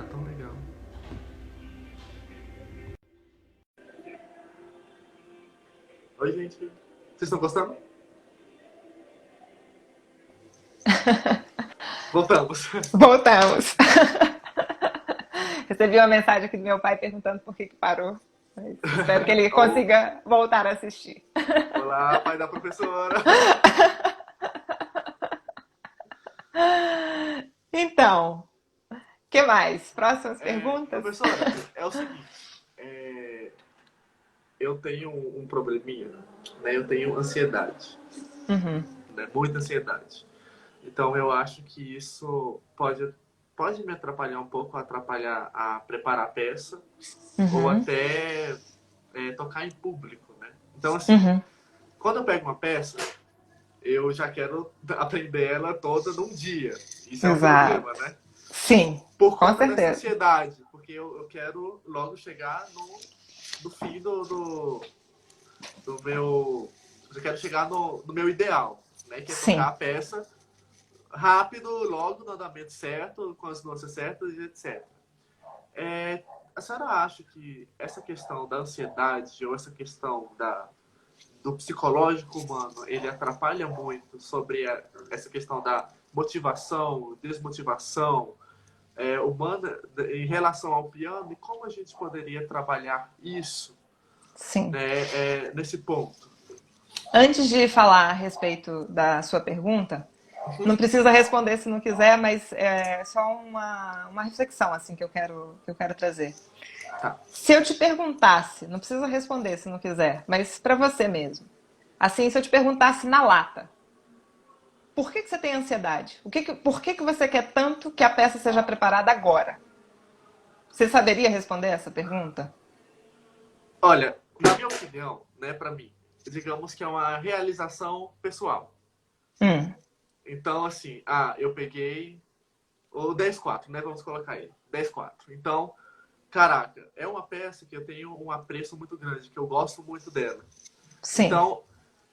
tá tão legal. Oi, gente. Vocês estão gostando? Voltamos. Voltamos. Recebi uma mensagem aqui do meu pai perguntando por que parou. Mas espero que ele Oh, consiga voltar a assistir. olá, pai da professora. Então, o que mais? Próximas perguntas? Professora, é o seguinte. é, eu tenho um probleminha, né? Eu tenho ansiedade, Uhum, né? Muita ansiedade. Então eu acho que isso pode me atrapalhar um pouco, atrapalhar a preparar a peça ou uhum, até tocar em público, né? Então assim, uhum. quando eu pego uma peça, eu já quero aprender ela toda num dia. Isso é um problema, Exato. né? Sim, Por com conta dessa certeza. ansiedade, porque eu quero logo chegar no fim do meu. Eu quero chegar no meu ideal, né? Que é tocar Sim. a peça rápido, logo no andamento certo, com as nuances certas e etc. A senhora acha que essa questão da ansiedade ou essa questão do psicológico humano, ele atrapalha muito sobre essa questão da motivação, desmotivação humana em relação ao piano e como a gente poderia trabalhar isso, Sim. né, nesse ponto? Antes de falar a respeito da sua pergunta, não precisa responder se não quiser, mas é só uma reflexão assim que eu quero trazer. Tá. Se eu te perguntasse, não precisa responder se não quiser, mas para você mesmo. Assim, se eu te perguntasse na lata, por que você tem ansiedade? Por que você quer tanto que a peça seja preparada agora? Você saberia responder essa pergunta? Olha, na minha opinião, né, para mim, digamos que é uma realização pessoal. Hum, Então, assim, eu peguei o 10-4, né? Vamos colocar ele. 10-4. Então, caraca, é uma peça que eu tenho um apreço muito grande, que eu gosto muito dela. sim. Então,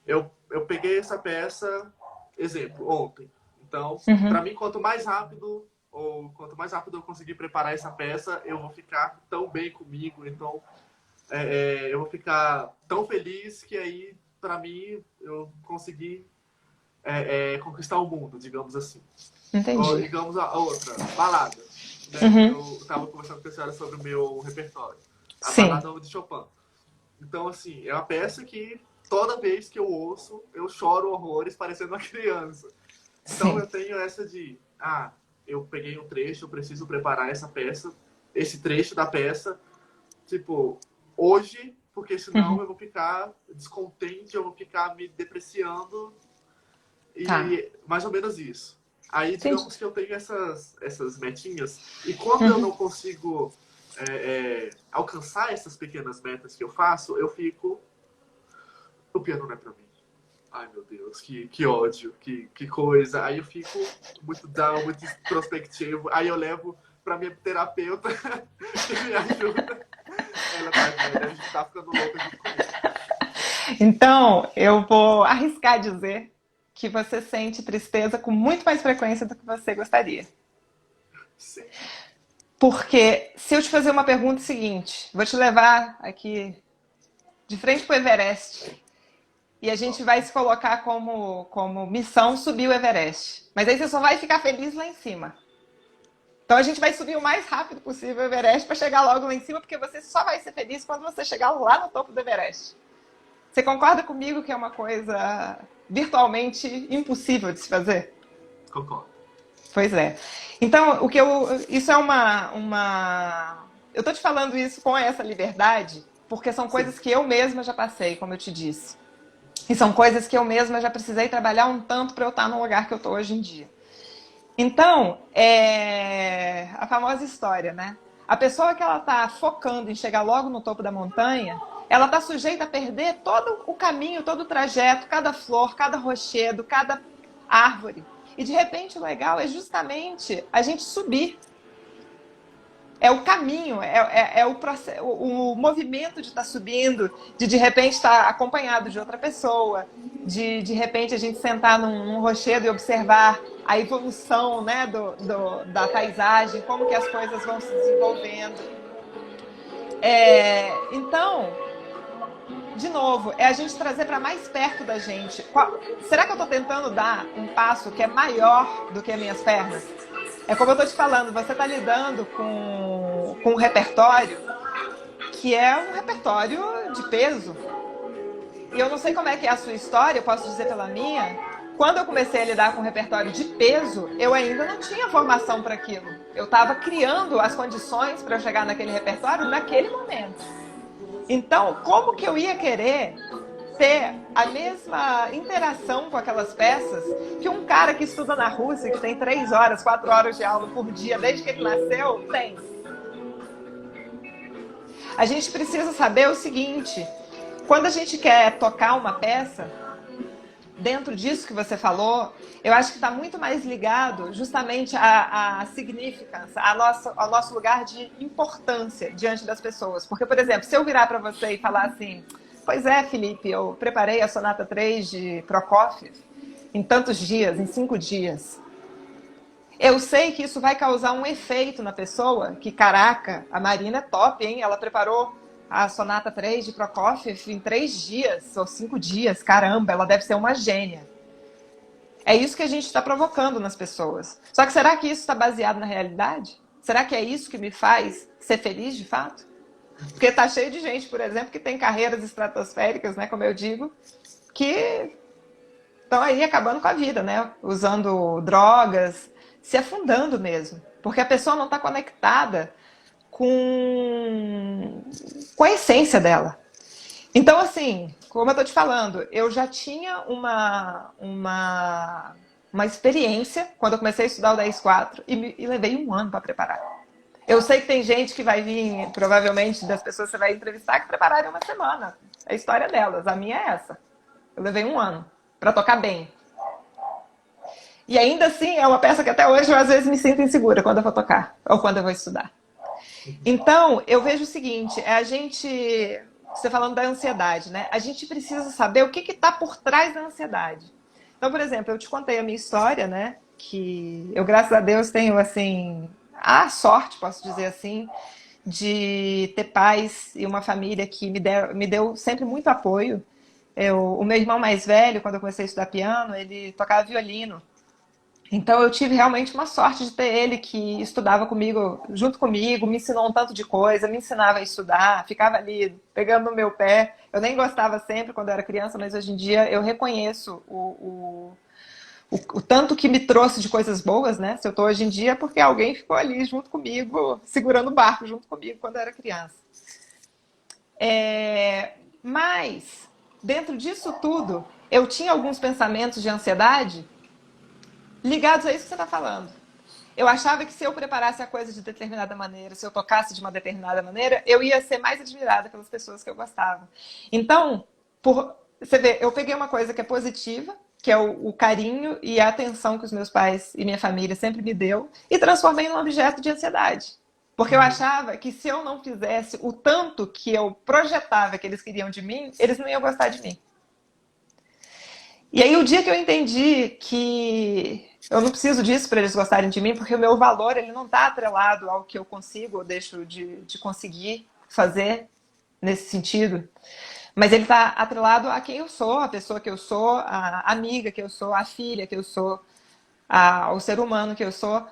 eu peguei essa peça, exemplo, ontem. Então, para Uhum, mim, quanto mais rápido eu conseguir preparar essa peça, eu vou ficar tão bem comigo. Então, eu vou ficar tão feliz que aí, para mim, eu consegui conquistar o mundo, digamos assim. Ou, entendi. digamos a outra, balada. Né? Uhum, Eu estava conversando com a senhora sobre o meu repertório. A sim. balada de Chopin. Então, assim, é uma peça que toda vez que eu ouço, eu choro horrores parecendo uma criança. Então Sim. eu tenho essa de, eu peguei um trecho, eu preciso preparar essa peça, esse trecho da peça, tipo, hoje, porque senão Uhum, eu vou ficar descontente, eu vou ficar me depreciando tá. e mais ou menos isso. Aí, Entendi. digamos que eu tenho essas metinhas e quando eu Uhum. não consigo alcançar essas pequenas metas que eu faço, eu fico, o piano não é pra mim. Ai, meu Deus, que ódio, que coisa. Aí eu fico muito down, muito introspectivo. Aí eu levo pra minha terapeuta, que me ajuda. Ela, tadinha, deve estar ficando louca junto comigo. Então, eu vou arriscar dizer que você sente tristeza com muito mais frequência do que você gostaria. Sim. Porque se eu te fazer uma pergunta seguinte, vou te levar aqui de frente para o Everest e a gente vai se colocar como missão subir o Everest. Mas aí você só vai ficar feliz lá em cima. Então a gente vai subir o mais rápido possível o Everest para chegar logo lá em cima, porque você só vai ser feliz quando você chegar lá no topo do Everest. Você concorda comigo que é uma coisa virtualmente impossível de se fazer? Concordo. Pois é. Então, isso é eu tô te falando isso com essa liberdade, porque são Sim. coisas que eu mesma já passei, como eu te disse. E são coisas que eu mesma já precisei trabalhar um tanto para eu estar no lugar que eu tô hoje em dia. Então, é a famosa história, né? A pessoa que ela tá focando em chegar logo no topo da montanha, ela tá sujeita a perder todo o caminho, todo o trajeto, cada flor, cada rochedo, cada árvore. E de repente o legal é justamente a gente subir. É o caminho, é o, processo, o movimento de estar subindo, de repente estar acompanhado de outra pessoa, de repente a gente sentar num rochedo e observar a evolução, né, da paisagem, como que as coisas vão se desenvolvendo. Então, de novo, é a gente trazer para mais perto da gente. Será que eu estou tentando dar um passo que é maior do que as minhas pernas? É como eu estou te falando, você está lidando com um repertório que é um repertório de peso. E eu não sei como é que é a sua história, eu posso dizer pela minha. Quando eu comecei a lidar com repertório de peso, eu ainda não tinha formação para aquilo. Eu estava criando as condições para eu chegar naquele repertório naquele momento. Então, como que eu ia querer ter a mesma interação com aquelas peças que um cara que estuda na Rússia, que tem 3 horas, 4 horas de aula por dia, desde que ele nasceu, tem? A gente precisa saber o seguinte, quando a gente quer tocar uma peça, dentro disso que você falou, eu acho que está muito mais ligado justamente à significância, ao nosso lugar de importância diante das pessoas. Porque, por exemplo, se eu virar para você e falar assim, pois é, Felipe, eu preparei a Sonata 3 de Prokofiev em tantos dias, em 5 dias. Eu sei que isso vai causar um efeito na pessoa, que, caraca, a Marina é top, hein? Ela preparou a Sonata 3 de Prokofiev em 3 dias ou 5 dias. Caramba, ela deve ser uma gênia. É isso que a gente está provocando nas pessoas. Só que será que isso está baseado na realidade? Será que é isso que me faz ser feliz de fato? Porque tá cheio de gente, por exemplo, que tem carreiras estratosféricas, né, como eu digo, que estão aí acabando com a vida, né? Usando drogas, se afundando mesmo. Porque a pessoa não está conectada com a essência dela. Então, assim, como eu estou te falando, eu já tinha uma experiência quando eu comecei a estudar o 10-4 e levei 1 ano para preparar. Eu sei que tem gente que vai vir, provavelmente, das pessoas que você vai entrevistar, que prepararam 1 semana. É a história delas. A minha é essa. Eu levei 1 ano para tocar bem. E ainda assim, é uma peça que até hoje eu às vezes me sinto insegura quando eu vou tocar ou quando eu vou estudar. Então, eu vejo o seguinte, você falando da ansiedade, né? A gente precisa saber o que está por trás da ansiedade. Então, por exemplo, eu te contei a minha história, né? Que eu, graças a Deus, tenho, assim, a sorte, posso dizer assim, de ter pais e uma família que me deu sempre muito apoio. O meu irmão mais velho, quando eu comecei a estudar piano, ele tocava violino. Então eu tive realmente uma sorte de ter ele que estudava comigo, junto comigo, me ensinou um tanto de coisa, me ensinava a estudar, ficava ali pegando no meu pé. Eu nem gostava sempre quando eu era criança, mas hoje em dia eu reconheço o tanto que me trouxe de coisas boas, né? Se eu estou hoje em dia, é porque alguém ficou ali junto comigo, segurando o barco junto comigo quando eu era criança. Mas, dentro disso tudo, eu tinha alguns pensamentos de ansiedade ligados a isso que você está falando. Eu achava que se eu preparasse a coisa de determinada maneira, se eu tocasse de uma determinada maneira, eu ia ser mais admirada pelas pessoas que eu gostava. Então, você vê, eu peguei uma coisa que é positiva, que é o carinho e a atenção que os meus pais e minha família sempre me deu, e transformei num objeto de ansiedade. Porque eu achava que se eu não fizesse o tanto que eu projetava que eles queriam de mim, eles não iam gostar de mim. E aí o dia que eu entendi que eu não preciso disso para eles gostarem de mim, porque o meu valor ele não está atrelado ao que eu consigo ou deixo de conseguir fazer nesse sentido, mas ele está atrelado a quem eu sou, a pessoa que eu sou, a amiga que eu sou, a filha que eu sou, o ser humano que eu sou.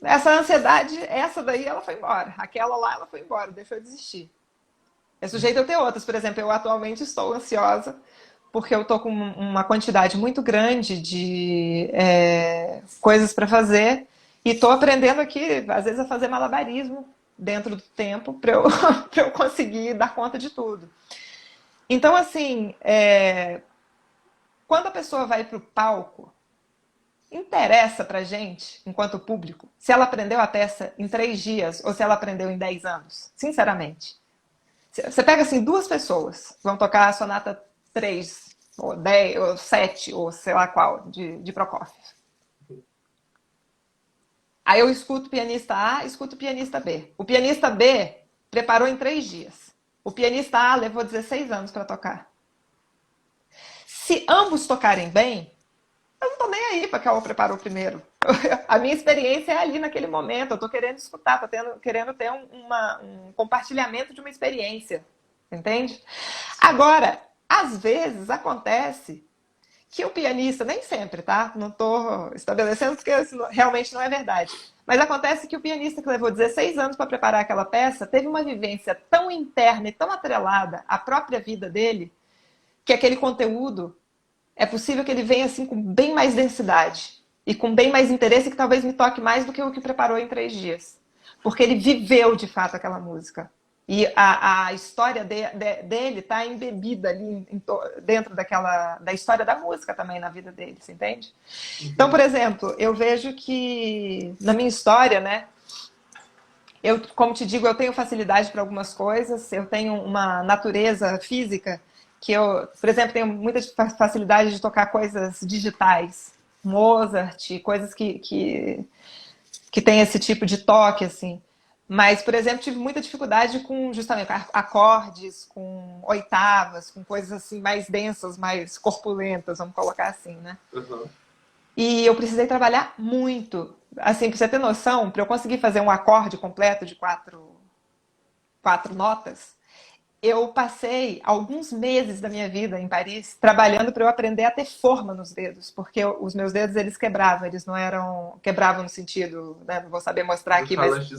Essa ansiedade, essa daí, ela foi embora. Aquela lá, ela foi embora, deixou de existir. É sujeito a ter outras. Por exemplo, eu atualmente estou ansiosa porque eu tô com uma quantidade muito grande de coisas para fazer e tô aprendendo aqui, às vezes, a fazer malabarismo dentro do tempo para eu, pra eu conseguir dar conta de tudo. Então, assim, quando a pessoa vai para o palco, interessa pra gente, enquanto público, se ela aprendeu a peça em 3 dias ou se ela aprendeu em 10 anos? Sinceramente. Você pega, assim, 2 pessoas, vão tocar a Sonata 3, ou 10, ou 7, ou sei lá qual, de Prokofiev. Aí eu escuto o pianista A, escuto o pianista B. O pianista B preparou em 3 dias. O pianista A levou 16 anos para tocar. Se ambos tocarem bem, eu não tô nem aí para qual preparou primeiro. A minha experiência é ali naquele momento. Eu tô querendo escutar, querendo ter um compartilhamento de uma experiência. Entende? Agora, às vezes acontece que o pianista, nem sempre, tá? Não estou estabelecendo porque isso realmente não é verdade. Mas acontece que o pianista que levou 16 anos para preparar aquela peça teve uma vivência tão interna e tão atrelada à própria vida dele que aquele conteúdo é possível que ele venha assim com bem mais densidade e com bem mais interesse que talvez me toque mais do que o que preparou em 3 dias. Porque ele viveu de fato aquela música. E a história dele está embebida ali dentro da história da música também na vida dele, você entende? Então, por exemplo, eu vejo que na minha história, né, eu, como te digo, eu tenho facilidade para algumas coisas, eu tenho uma natureza física que eu, por exemplo, tenho muita facilidade de tocar coisas digitais, Mozart, coisas que tem esse tipo de toque, assim. Mas, por exemplo, tive muita dificuldade com justamente acordes, com oitavas, com coisas assim mais densas, mais corpulentas, vamos colocar assim, né? Uhum. E eu precisei trabalhar muito. Assim, pra você ter noção, para eu conseguir fazer um acorde completo de quatro notas, eu passei alguns meses da minha vida em Paris trabalhando para eu aprender a ter forma nos dedos, porque os meus dedos eles quebravam, eles não eram quebravam no sentido, né, não vou saber mostrar aqui, mas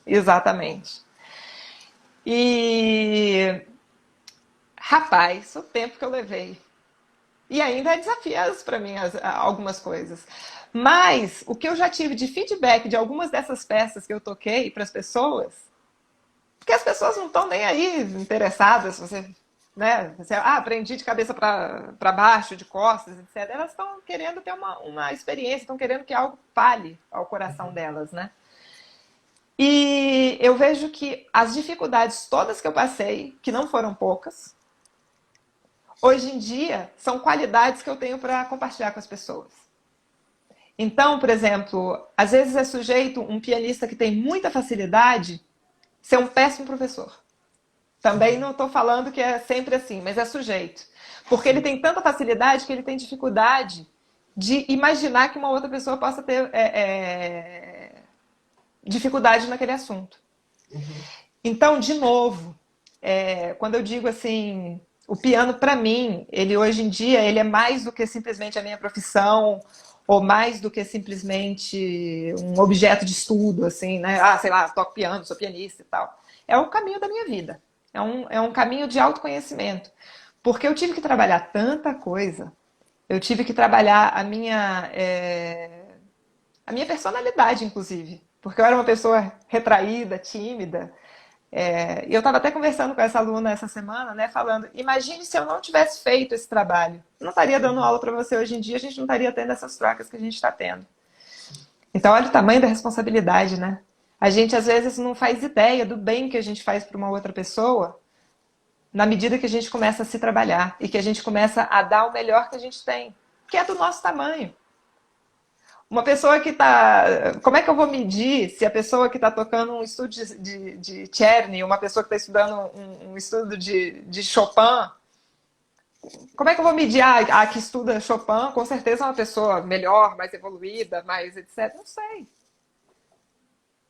exatamente. E rapaz, o tempo que eu levei. E ainda é desafios para mim algumas coisas. Mas o que eu já tive de feedback de algumas dessas peças que eu toquei para as pessoas, porque as pessoas não estão nem aí interessadas, aprendi de cabeça para baixo, de costas, etc. Elas estão querendo ter uma experiência, estão querendo que algo fale ao coração delas, né? E eu vejo que as dificuldades todas que eu passei, que não foram poucas, hoje em dia são qualidades que eu tenho para compartilhar com as pessoas. Então, por exemplo, às vezes é sujeito um pianista que tem muita facilidade ser um péssimo professor. Também não estou falando que é sempre assim, mas é sujeito. Porque ele tem tanta facilidade que ele tem dificuldade de imaginar que uma outra pessoa possa ter dificuldade naquele assunto. Então, de novo, quando eu digo assim, o piano para mim, ele hoje em dia, ele é mais do que simplesmente a minha profissão, ou mais do que simplesmente um objeto de estudo, assim, né? Ah, sei lá, toco piano, sou pianista e tal. É o caminho da minha vida. É um caminho de autoconhecimento. Porque eu tive que trabalhar tanta coisa. Eu tive que trabalhar a minha personalidade, inclusive. Porque eu era uma pessoa retraída, tímida. E eu estava até conversando com essa aluna essa semana, né, falando, imagine se eu não tivesse feito esse trabalho. Eu não estaria dando aula para você hoje em dia, a gente não estaria tendo essas trocas que a gente está tendo. Então, olha o tamanho da responsabilidade, né? A gente, às vezes, não faz ideia do bem que a gente faz para uma outra pessoa na medida que a gente começa a se trabalhar e que a gente começa a dar o melhor que a gente tem, que é do nosso tamanho. Uma pessoa que está... Como é que eu vou medir se a pessoa que está tocando um estudo de Czerny, uma pessoa que está estudando um estudo de Chopin, como é que eu vou medir a que estuda Chopin? Com certeza é uma pessoa melhor, mais evoluída, mais etc. Não sei.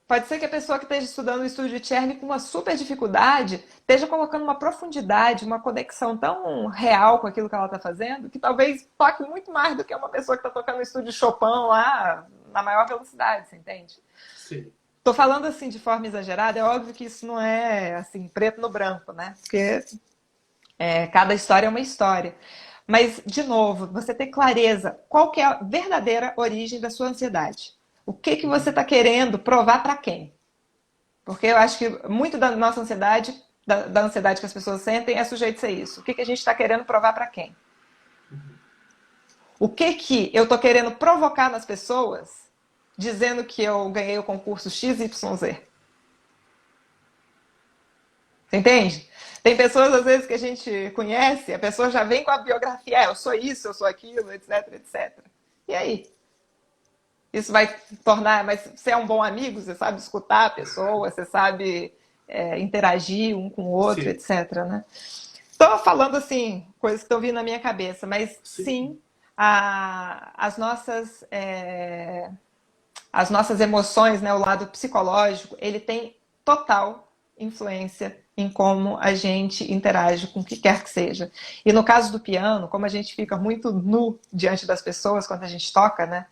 Pode ser que a pessoa que esteja estudando o estudo de Czerny com uma super dificuldade esteja colocando uma profundidade, uma conexão tão real com aquilo que ela está fazendo, que talvez toque muito mais do que uma pessoa que está tocando o estudo de Chopin lá na maior velocidade, você entende? Sim. Tô falando assim de forma exagerada, é óbvio que isso não é assim preto no branco, né? Porque cada história é uma história. Mas, de novo, você ter clareza qual que é a verdadeira origem da sua ansiedade. O que você está querendo provar para quem? Porque eu acho que muito da nossa ansiedade, da ansiedade que as pessoas sentem, é sujeito a ser isso. O que a gente está querendo provar para quem? O que eu estou querendo provocar nas pessoas dizendo que eu ganhei o concurso XYZ? Você entende? Tem pessoas, às vezes, que a gente conhece, a pessoa já vem com a biografia, eu sou isso, eu sou aquilo, etc, etc. E aí? Isso vai tornar... Mas você é um bom amigo, você sabe escutar a pessoa, você sabe interagir um com o outro, Sim. etc, né? Estou falando, assim, coisas que estão vindo na minha cabeça, mas sim, as nossas emoções, né, o lado psicológico, ele tem total influência em como a gente interage com o que quer que seja. E no caso do piano, como a gente fica muito nu diante das pessoas quando a gente toca, né?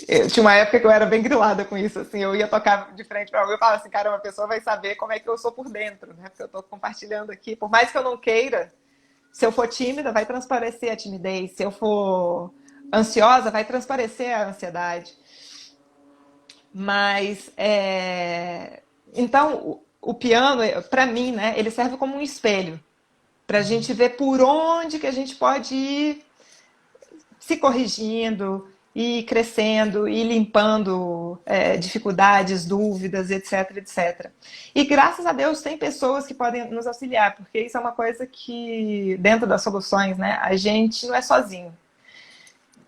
Eu tinha uma época que eu era bem grilada com isso, assim, eu ia tocar de frente para alguém e falava assim, cara, uma pessoa vai saber como é que eu sou por dentro, né? Porque eu estou compartilhando aqui, por mais que eu não queira, se eu for tímida, vai transparecer a timidez, se eu for ansiosa, vai transparecer a ansiedade. Mas, então, o piano, para mim, né, ele serve como um espelho, para a gente ver por onde que a gente pode ir se corrigindo, ir crescendo, ir limpando dificuldades, dúvidas, etc, etc. E graças a Deus tem pessoas que podem nos auxiliar, porque isso é uma coisa que, dentro das soluções, né, a gente não é sozinho.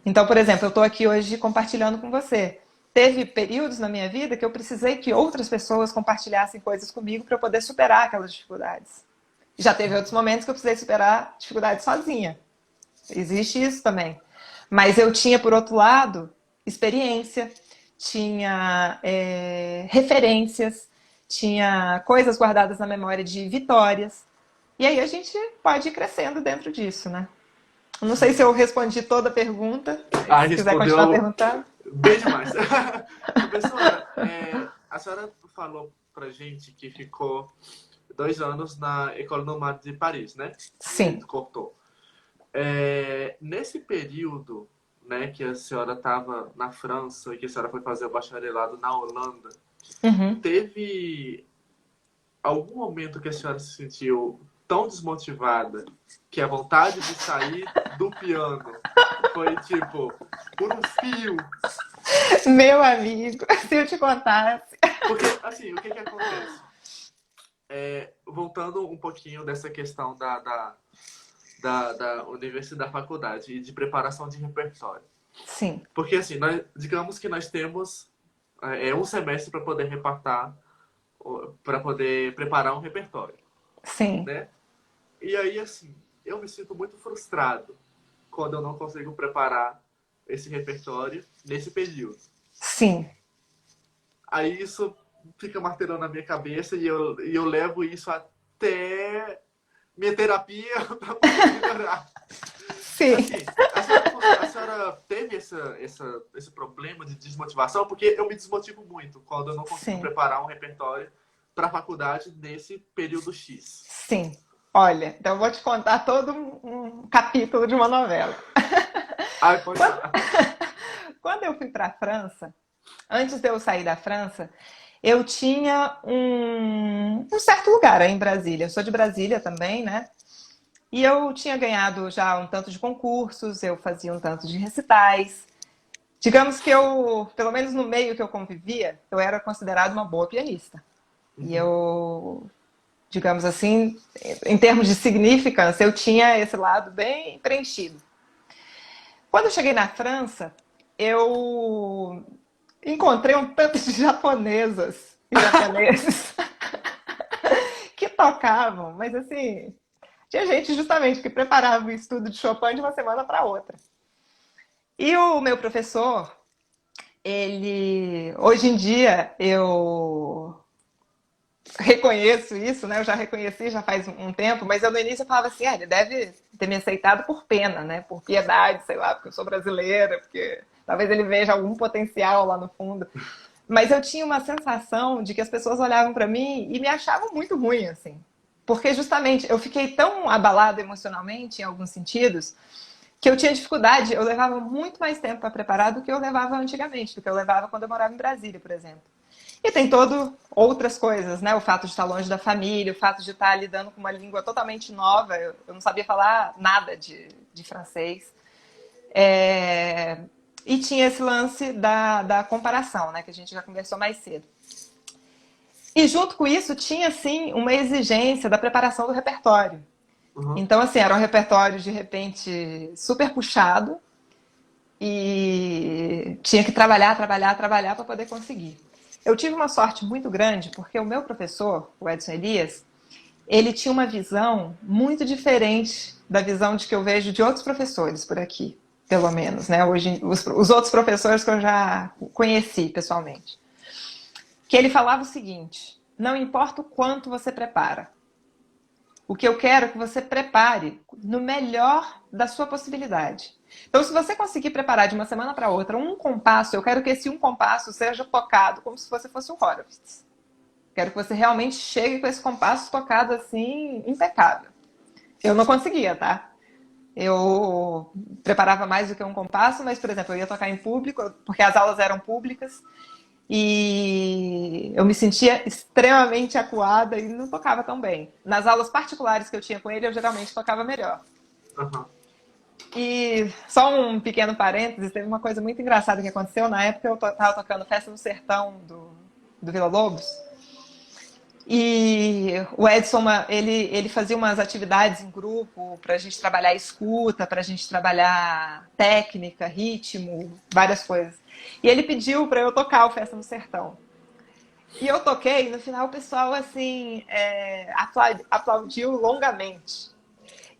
Então, por exemplo, eu estou aqui hoje compartilhando com você. Teve períodos na minha vida que eu precisei que outras pessoas compartilhassem coisas comigo para eu poder superar aquelas dificuldades. Já teve outros momentos que eu precisei superar dificuldades sozinha. Existe isso também. Mas eu tinha, por outro lado, experiência, tinha referências, tinha coisas guardadas na memória de vitórias. E aí a gente pode ir crescendo dentro disso, né? Não sei se eu respondi toda a pergunta. Se quiser continuar Respondeu perguntando. bem demais. Professora, a senhora falou pra gente que ficou 2 anos na École Normale de Paris, né? Sim. Cortou. Nesse período, né, que a senhora estava na França e que a senhora foi fazer o bacharelado na Holanda, teve algum momento que a senhora se sentiu tão desmotivada que a vontade de sair do piano foi, tipo, por um fio? Meu amigo, se eu te contasse. Porque, assim, o que acontece? Voltando um pouquinho dessa questão da universidade, da faculdade e de preparação de repertório. Sim. Porque, assim, digamos que nós temos um semestre para poder para poder preparar um repertório. Sim. Né? E aí, assim, eu me sinto muito frustrado quando eu não consigo preparar esse repertório nesse período. Sim. Aí isso fica martelando na minha cabeça e eu levo isso até minha terapia para poder melhorar. Sim. Assim, a senhora teve esse problema de desmotivação? Porque eu me desmotivo muito quando eu não consigo preparar um repertório para a faculdade nesse período X. Sim. Olha, então eu vou te contar todo um capítulo de uma novela. Ai, pode falar. Quando eu fui para a França, antes de eu sair da França, eu tinha um certo lugar aí em Brasília. Eu sou de Brasília também, né? E eu tinha ganhado já um tanto de concursos, eu fazia um tanto de recitais. Digamos que eu, pelo menos no meio que eu convivia, eu era considerada uma boa pianista. E eu, digamos assim, em termos de significância, eu tinha esse lado bem preenchido. Quando eu cheguei na França, eu encontrei um tanto de japonesas e japoneses que tocavam, mas assim, tinha gente justamente que preparava o estudo de Chopin de uma semana para outra. E o meu professor, ele, hoje em dia, eu reconheço isso, né? Eu já reconheci já faz um tempo, mas eu no início eu falava assim, ele deve ter me aceitado por pena, né? Por piedade, sei lá, porque eu sou brasileira, porque talvez ele veja algum potencial lá no fundo. Mas eu tinha uma sensação de que as pessoas olhavam para mim e me achavam muito ruim, assim. Porque justamente eu fiquei tão abalada emocionalmente, em alguns sentidos, que eu tinha dificuldade, eu levava muito mais tempo para preparar do que eu levava antigamente, do que eu levava quando eu morava em Brasília, por exemplo. E tem outras coisas, né? O fato de estar longe da família, o fato de estar lidando com uma língua totalmente nova. Eu não sabia falar nada de francês. E tinha esse lance da comparação, né? Que a gente já conversou mais cedo. E junto com isso tinha, sim, uma exigência da preparação do repertório. Então, assim, era um repertório, de repente, super puxado. E tinha que trabalhar para poder conseguir. Eu tive uma sorte muito grande, porque o meu professor, o Edson Elias, ele tinha uma visão muito diferente da visão de que eu vejo de outros professores por aqui, pelo menos, né? Hoje, os outros professores que eu já conheci pessoalmente. Que ele falava o seguinte: não importa o quanto você prepara, o que eu quero é que você prepare no melhor da sua possibilidade. Então, se você conseguir preparar de uma semana para outra um compasso, eu quero que esse um compasso seja tocado como se você fosse um Horowitz. Quero que você realmente chegue com esse compasso tocado assim, impecável. Eu não conseguia, tá? Eu preparava mais do que um compasso, mas, por exemplo, eu ia tocar em público, porque as aulas eram públicas, e eu me sentia extremamente acuada e não tocava tão bem. Nas aulas particulares que eu tinha com ele, eu geralmente tocava melhor. Aham. E só um pequeno parênteses, teve uma coisa muito engraçada que aconteceu. Na época eu estava tocando Festa no Sertão do Vila Lobos. E o Edson, ele fazia umas atividades em grupo para a gente trabalhar escuta, para a gente trabalhar técnica, ritmo, várias coisas. E ele pediu para eu tocar o Festa no Sertão. E eu toquei, e no final o pessoal assim aplaudiu longamente.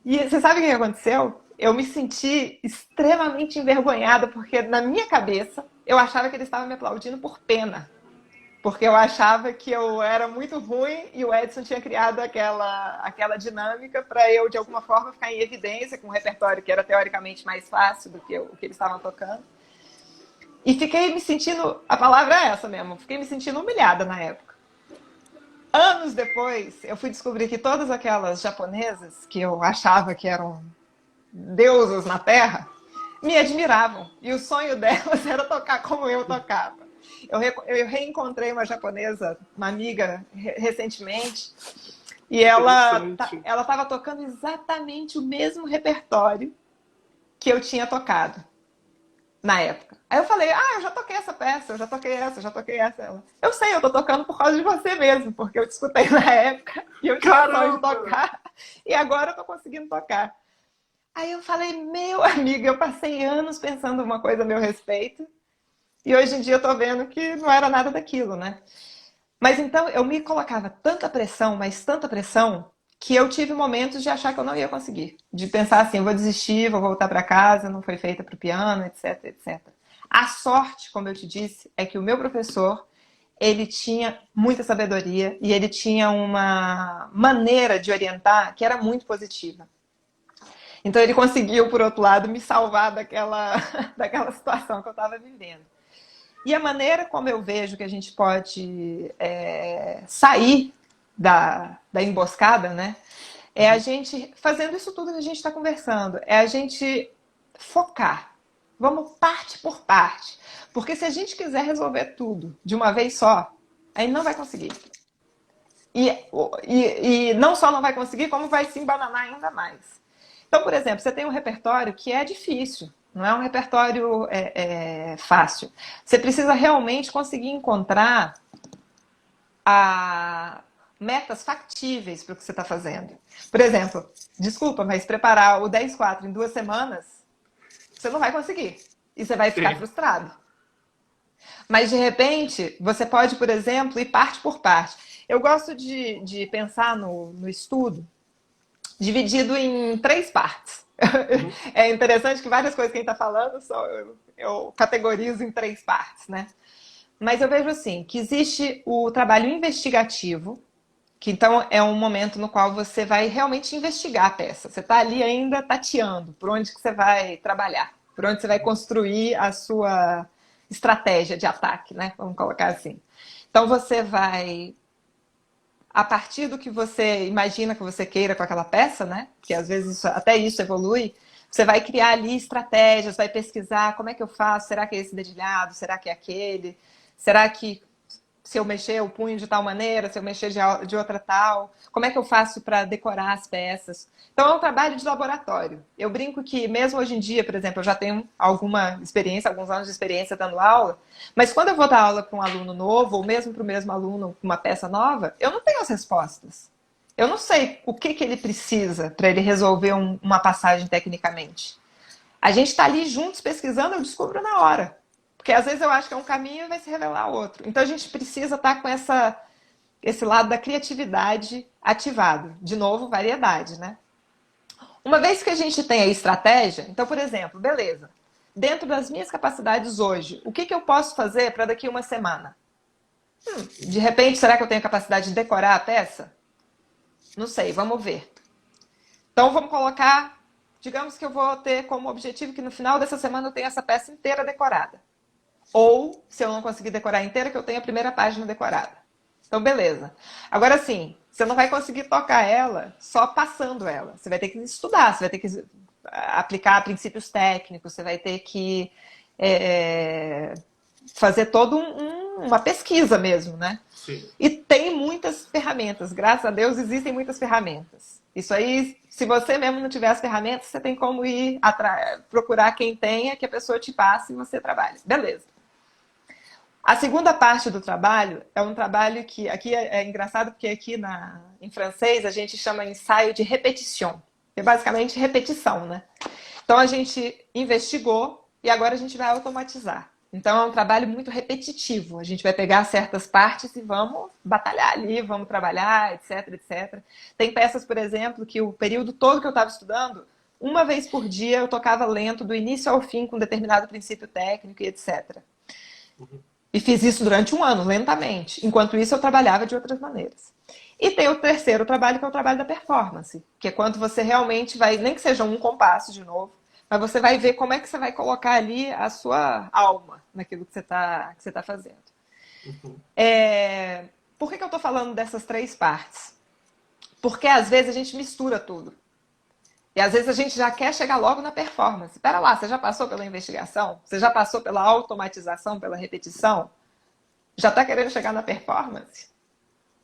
E você sabe o que aconteceu? Eu me senti extremamente envergonhada, porque na minha cabeça eu achava que ele estava me aplaudindo por pena. Porque eu achava que eu era muito ruim e o Edson tinha criado aquela dinâmica para eu, de alguma forma, ficar em evidência com um repertório que era teoricamente mais fácil do que o que eles estavam tocando. E fiquei me sentindo, a palavra é essa mesmo, fiquei me sentindo humilhada na época. Anos depois, eu fui descobrir que todas aquelas japonesas que eu achava que eram deusas na Terra me admiravam. E o sonho delas era tocar como eu tocava. Eu reencontrei uma japonesa, uma amiga, recentemente, e ela estava tocando exatamente o mesmo repertório que eu tinha tocado na época. Aí eu falei, eu já toquei essa peça, eu já toquei essa, já toquei essa. Ela, eu sei, eu tô tocando por causa de você mesmo, porque eu te escutei na época e eu tinha sonho de tocar, e agora eu tô conseguindo tocar. Aí eu falei, meu amigo, eu passei anos pensando uma coisa a meu respeito, e hoje em dia eu tô vendo que não era nada daquilo, né? Mas então eu me colocava tanta pressão, mas tanta pressão, que eu tive momentos de achar que eu não ia conseguir. De pensar assim, eu vou desistir, vou voltar para casa, não foi feita para o piano, etc, etc. A sorte, como eu te disse, é que o meu professor, ele tinha muita sabedoria e ele tinha uma maneira de orientar que era muito positiva. Então ele conseguiu, por outro lado, me salvar daquela situação que eu estava vivendo. E a maneira como eu vejo que a gente pode sair da emboscada, né? É a gente fazendo isso tudo que a gente está conversando. É a gente focar. Vamos parte por parte. Porque se a gente quiser resolver tudo de uma vez só, aí não vai conseguir. E não só não vai conseguir, como vai se embananar ainda mais. Então, por exemplo, você tem um repertório que é difícil. Não é um repertório fácil. Você precisa realmente conseguir encontrar metas factíveis para o que você está fazendo. Por exemplo, desculpa, mas preparar o 10-4 em 2 semanas, você não vai conseguir. E você vai ficar frustrado. Mas, de repente, você pode, por exemplo, ir parte por parte. Eu gosto de pensar no estudo dividido em 3 partes. É interessante que várias coisas que a gente está falando eu categorizo em 3 partes, né? Mas eu vejo assim, que existe o trabalho investigativo, que então é um momento no qual você vai realmente investigar a peça. Você está ali ainda tateando por onde que você vai trabalhar, por onde você vai construir a sua estratégia de ataque, né? Vamos colocar assim. Então você vai, a partir do que você imagina que você queira com aquela peça, né? Que às vezes até isso evolui, você vai criar ali estratégias, vai pesquisar como é que eu faço, será que é esse dedilhado, será que é aquele, será que se eu mexer o punho de tal maneira, se eu mexer de outra tal, como é que eu faço para decorar as peças. Então é um trabalho de laboratório. Eu brinco que mesmo hoje em dia, por exemplo, eu já tenho alguma experiência, alguns anos de experiência dando aula, mas quando eu vou dar aula para um aluno novo, ou mesmo para o mesmo aluno com uma peça nova, eu não tenho as respostas. Eu não sei o que ele precisa para ele resolver uma passagem tecnicamente. A gente está ali juntos pesquisando, eu descubro na hora. Porque às vezes eu acho que é um caminho e vai se revelar outro. Então a gente precisa estar com esse lado da criatividade ativado. De novo, variedade, né? Uma vez que a gente tem a estratégia, então, por exemplo, beleza, dentro das minhas capacidades hoje, o que eu posso fazer para daqui uma semana? De repente, será que eu tenho capacidade de decorar a peça? Não sei, vamos ver. Então, vamos colocar, digamos que eu vou ter como objetivo que no final dessa semana eu tenha essa peça inteira decorada. Ou, se eu não conseguir decorar inteira, que eu tenha a primeira página decorada. Então, beleza. Agora sim, você não vai conseguir tocar ela só passando ela. Você vai ter que estudar, você vai ter que aplicar princípios técnicos, você vai ter que fazer toda uma pesquisa mesmo, né? Sim. E tem muitas ferramentas, graças a Deus existem muitas ferramentas. Isso aí, se você mesmo não tiver as ferramentas, você tem como ir procurar quem tenha, que a pessoa te passe e você trabalhe. Beleza. A segunda parte do trabalho é um trabalho que, aqui é engraçado porque aqui em francês a gente chama ensaio de repetition. É basicamente repetição, né? Então a gente investigou e agora a gente vai automatizar. Então é um trabalho muito repetitivo. A gente vai pegar certas partes e vamos batalhar ali, vamos trabalhar, etc, etc. Tem peças, por exemplo, que o período todo que eu estava estudando, uma vez por dia eu tocava lento do início ao fim com um determinado princípio técnico e etc. E fiz isso durante um ano, lentamente. Enquanto isso, eu trabalhava de outras maneiras. E tem o terceiro trabalho, que é o trabalho da performance, que é quando você realmente vai, nem que seja um compasso de novo, mas você vai ver como é que você vai colocar ali a sua alma naquilo que você tá fazendo. Uhum. Por que eu estou falando dessas três partes? Porque às vezes a gente mistura tudo. E às vezes a gente já quer chegar logo na performance. Espera lá, você já passou pela investigação? Você já passou pela automatização, pela repetição? Já está querendo chegar na performance?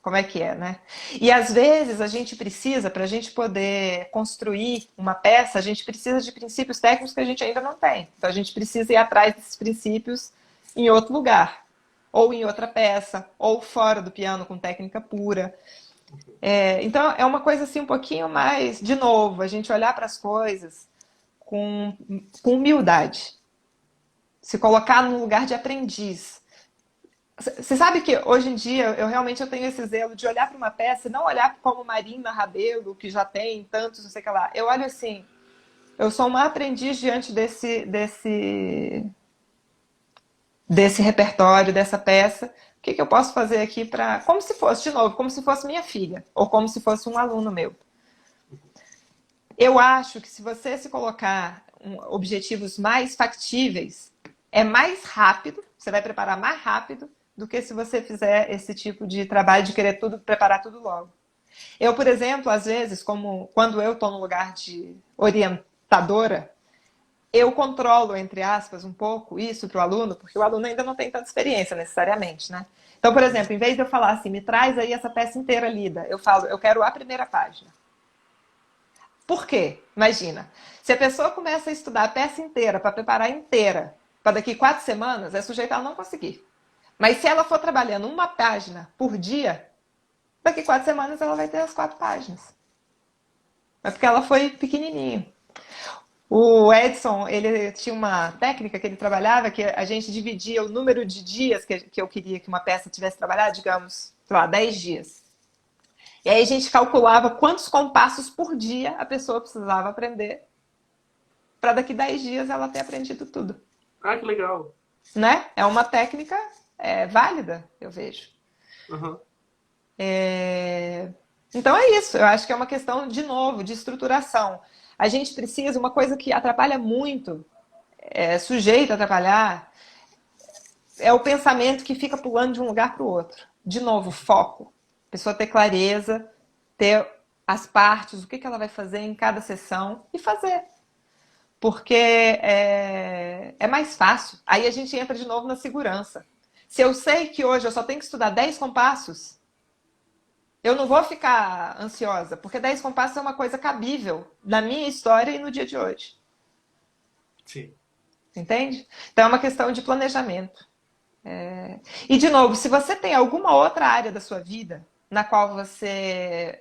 Como é que é, né? E às vezes a gente precisa, para a gente poder construir uma peça, a gente precisa de princípios técnicos que a gente ainda não tem. Então a gente precisa ir atrás desses princípios em outro lugar. Ou em outra peça, ou fora do piano com técnica pura. Então é uma coisa assim um pouquinho mais, de novo, a gente olhar para as coisas com humildade. Se colocar no lugar de aprendiz. Você sabe que hoje em dia eu tenho esse zelo de olhar para uma peça e não olhar como Marina Rabelo, que já tem tantos, não sei o que lá. Eu olho assim, eu sou uma aprendiz diante desse repertório, dessa peça. O que eu posso fazer aqui para... Como se fosse, de novo, como se fosse minha filha. Ou como se fosse um aluno meu. Eu acho que se você se colocar objetivos mais factíveis, é mais rápido, você vai preparar mais rápido do que se você fizer esse tipo de trabalho de querer preparar tudo logo. Eu, por exemplo, às vezes, quando eu estou no lugar de orientadora, eu controlo, entre aspas, um pouco isso para o aluno, porque o aluno ainda não tem tanta experiência necessariamente, né? Então, por exemplo, em vez de eu falar assim, me traz aí essa peça inteira lida, eu falo, eu quero a primeira página. Por quê? Imagina, se a pessoa começa a estudar a peça inteira, para preparar inteira, para daqui 4 semanas, é sujeito a não conseguir. Mas se ela for trabalhando uma página por dia, daqui 4 semanas ela vai ter as 4 páginas. É porque ela foi pequenininho. O Edson, ele tinha uma técnica que ele trabalhava, que a gente dividia o número de dias que eu queria que uma peça tivesse trabalhado, digamos, sei lá, 10 dias. E aí a gente calculava quantos compassos por dia a pessoa precisava aprender para daqui 10 dias ela ter aprendido tudo. Ah, que legal. Né? É uma técnica válida, eu vejo. Uhum. Então é isso. Eu acho que é uma questão, de novo, de estruturação. A gente precisa, uma coisa que atrapalha muito, sujeito a atrapalhar, é o pensamento que fica pulando de um lugar para o outro. De novo, foco. A pessoa ter clareza, ter as partes, o que ela vai fazer em cada sessão e fazer. Porque é mais fácil. Aí a gente entra de novo na segurança. Se eu sei que hoje eu só tenho que estudar 10 compassos, eu não vou ficar ansiosa, porque 10 compassos é uma coisa cabível na minha história e no dia de hoje. Sim. Entende? Então é uma questão de planejamento. E, de novo, se você tem alguma outra área da sua vida na qual você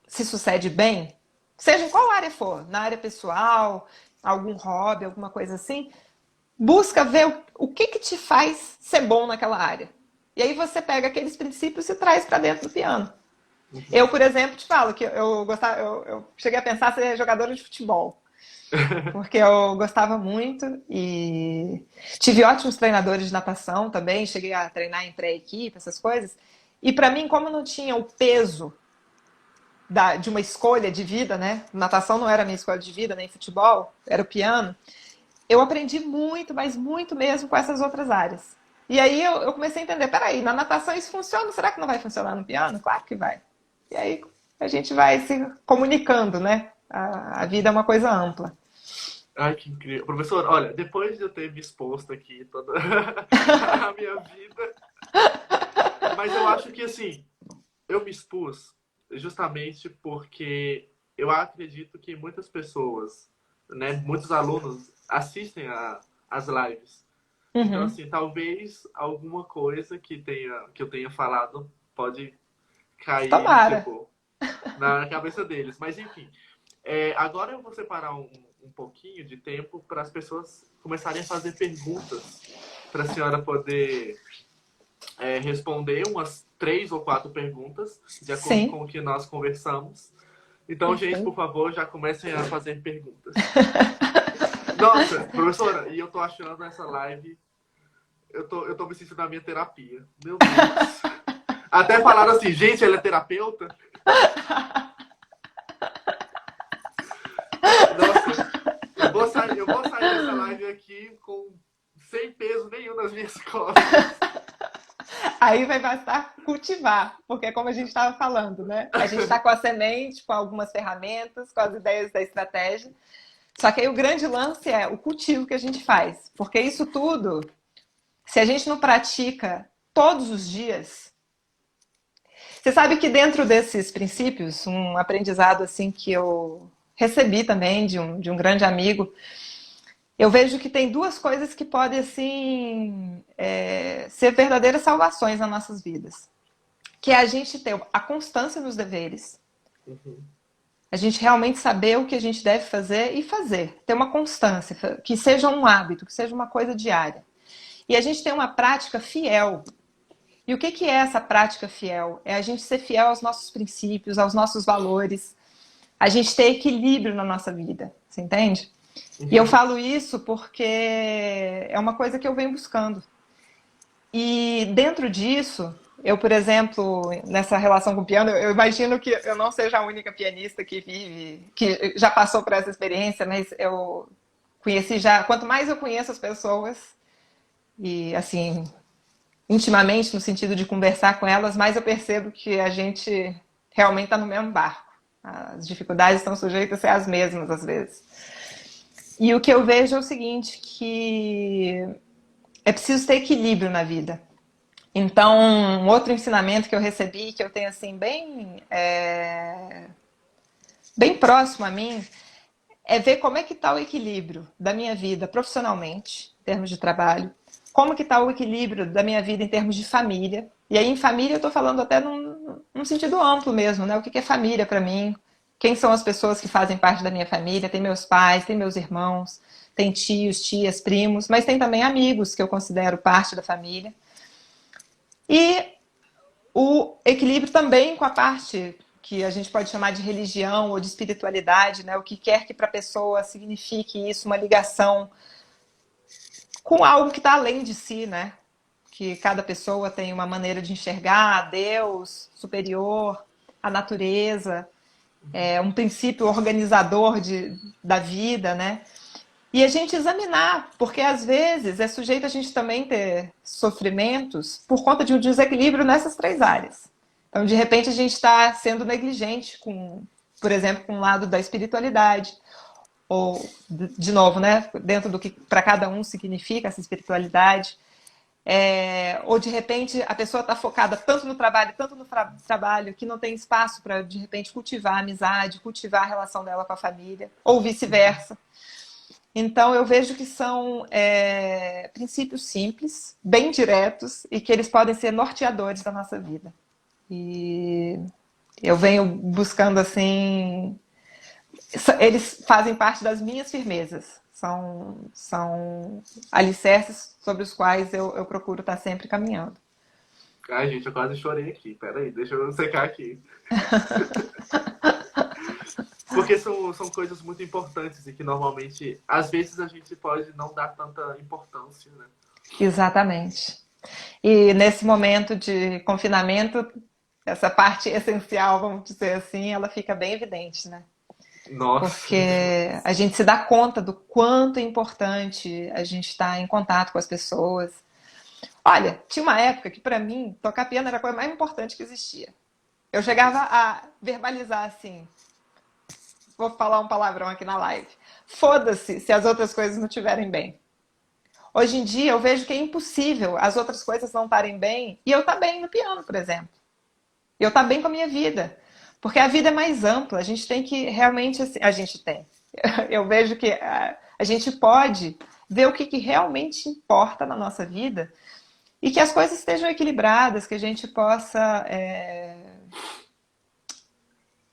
se sucede bem, seja em qual área for, na área pessoal, algum hobby, alguma coisa assim, busca ver o que te faz ser bom naquela área. E aí você pega aqueles princípios e traz para dentro do piano. Uhum. Eu, por exemplo, te falo que eu gostava, eu cheguei a pensar ser jogadora de futebol, porque eu gostava muito e tive ótimos treinadores de natação também, cheguei a treinar em pré-equipe, essas coisas. E para mim, como não tinha o peso de uma escolha de vida, né? Natação não era minha escolha de vida, nem futebol, era o piano. Eu aprendi muito, mas muito mesmo com essas outras áreas. E aí eu comecei a entender, peraí, na natação isso funciona, será que não vai funcionar no piano? Claro que vai. E aí a gente vai se comunicando, né? A vida é uma coisa ampla. Ai, que incrível. Professor, olha, depois de eu ter me exposto aqui toda a minha vida, mas eu acho que assim, eu me expus justamente porque eu acredito que muitas pessoas, né, muitos alunos assistem as lives. Então, Uhum. assim, talvez alguma coisa que eu tenha falado pode cair, Tomara. tipo, na cabeça deles. Mas, enfim, agora eu vou separar um pouquinho de tempo para as pessoas começarem a fazer perguntas para a senhora poder responder umas 3 ou 4 perguntas, de acordo Sim, com o que nós conversamos. Então, gente, por perfeito. favor, já comecem a fazer perguntas. Nossa, professora, e eu tô achando essa live, eu tô me sentindo na minha terapia. Meu Deus. Até falaram assim, gente, ela é terapeuta? Nossa, eu vou sair dessa live aqui com sem peso nenhum nas minhas costas. Aí vai bastar cultivar, porque é como a gente estava falando, né? A gente está com a semente, com algumas ferramentas, com as ideias da estratégia. Só que aí o grande lance é o cultivo que a gente faz. Porque isso tudo, se a gente não pratica todos os dias. Você sabe que dentro desses princípios, um aprendizado assim que eu recebi também de um grande amigo, eu vejo que tem duas coisas que podem assim ser verdadeiras salvações nas nossas vidas. Que é a gente ter a constância nos deveres, Uhum. a gente realmente saber o que a gente deve fazer e fazer, ter uma constância, que seja um hábito, que seja uma coisa diária. E a gente tem uma prática fiel. E o que é essa prática fiel? É a gente ser fiel aos nossos princípios, aos nossos valores, a gente ter equilíbrio na nossa vida, você entende? E eu Uhum. falo isso porque é uma coisa que eu venho buscando. E dentro disso, eu, por exemplo, nessa relação com o piano, eu imagino que eu não seja a única pianista que vive, que já passou por essa experiência, mas eu conheci já, quanto mais eu conheço as pessoas, e assim, intimamente, no sentido de conversar com elas, mais eu percebo que a gente realmente está no mesmo barco. As dificuldades estão sujeitas a ser as mesmas, às vezes. E o que eu vejo é o seguinte, que é preciso ter equilíbrio na vida. Então, um outro ensinamento que eu recebi, que eu tenho assim bem próximo a mim, é ver como é que está o equilíbrio da minha vida profissionalmente, em termos de trabalho, como que está o equilíbrio da minha vida em termos de família. E aí, em família, eu estou falando até num sentido amplo mesmo, né? O que é família para mim? Quem são as pessoas que fazem parte da minha família? Tem meus pais, tem meus irmãos, tem tios, tias, primos, mas tem também amigos que eu considero parte da família. E o equilíbrio também com a parte que a gente pode chamar de religião ou de espiritualidade, né? O que quer que para a pessoa signifique isso, uma ligação com algo que está além de si, né? Que cada pessoa tem uma maneira de enxergar a Deus superior, a natureza, um princípio organizador da vida, né? E a gente examinar, porque às vezes é sujeito a gente também ter sofrimentos por conta de um desequilíbrio nessas 3 áreas. Então, de repente, a gente está sendo negligente com, por exemplo, com o lado da espiritualidade, ou, de novo, né, dentro do que para cada um significa essa espiritualidade. Ou de repente a pessoa está focada tanto no trabalho, tanto no trabalho, que não tem espaço para, de repente, cultivar a amizade, cultivar a relação dela com a família, ou vice-versa. Então, eu vejo que são princípios simples, bem diretos, e que eles podem ser norteadores da nossa vida. E eu venho buscando, assim, eles fazem parte das minhas firmezas. São alicerces sobre os quais eu procuro estar sempre caminhando. Ai, gente, eu quase chorei aqui. Pera aí, deixa eu secar aqui. Porque são coisas muito importantes e que normalmente, às vezes, a gente pode não dar tanta importância, né? Exatamente. E nesse momento de confinamento, essa parte essencial, vamos dizer assim, ela fica bem evidente, né? Nossa, Porque a gente se dá conta do quanto é importante a gente estar em contato com as pessoas. Olha, tinha uma época que para mim tocar piano era a coisa mais importante que existia. Eu chegava a verbalizar assim, vou falar um palavrão aqui na live. Foda-se se as outras coisas não estiverem bem. Hoje em dia eu vejo que é impossível as outras coisas não estarem bem e eu estar bem no piano, por exemplo. Eu estar bem com a minha vida. Porque a vida é mais ampla, a gente tem que realmente. Assim, a gente tem. Eu vejo que a gente pode ver o que realmente importa na nossa vida e que as coisas estejam equilibradas, que a gente possa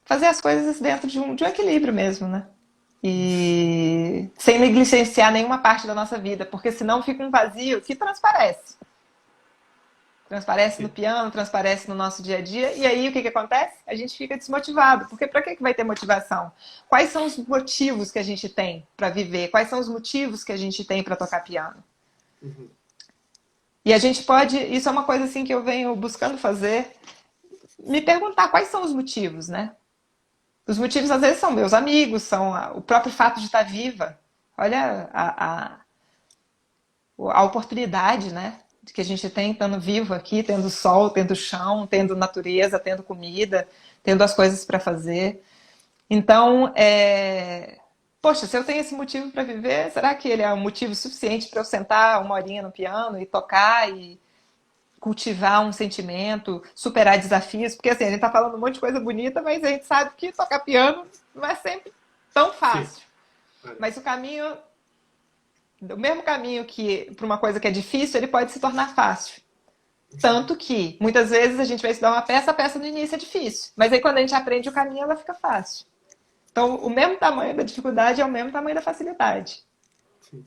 fazer as coisas dentro de um equilíbrio mesmo, né? E sem negligenciar nenhuma parte da nossa vida, porque senão fica um vazio que transparece. Transparece no sim, piano, transparece no nosso dia a dia, e aí o que acontece? A gente fica desmotivado, porque para que vai ter motivação? Quais são os motivos que a gente tem para viver? Quais são os motivos que a gente tem para tocar piano? uhum, E a gente pode, isso é uma coisa assim que eu venho buscando fazer, me perguntar quais são os motivos, né? Os motivos às vezes são meus amigos, são o próprio fato de estar viva. Olha a oportunidade, né? Que a gente tem estando vivo aqui, tendo sol, tendo chão, tendo natureza, tendo comida, tendo as coisas para fazer. Então, poxa, se eu tenho esse motivo para viver, será que ele é um motivo suficiente para eu sentar uma horinha no piano e tocar e cultivar um sentimento, superar desafios? Porque assim, a gente está falando um monte de coisa bonita, mas a gente sabe que tocar piano não é sempre tão sim. fácil. Mas o caminho, o mesmo caminho que para uma coisa que é difícil, ele pode se tornar fácil. Tanto que, muitas vezes, a gente vai estudar uma peça, a peça no início é difícil. Mas aí, quando a gente aprende o caminho, ela fica fácil. Então, o mesmo tamanho da dificuldade é o mesmo tamanho da facilidade. Sim.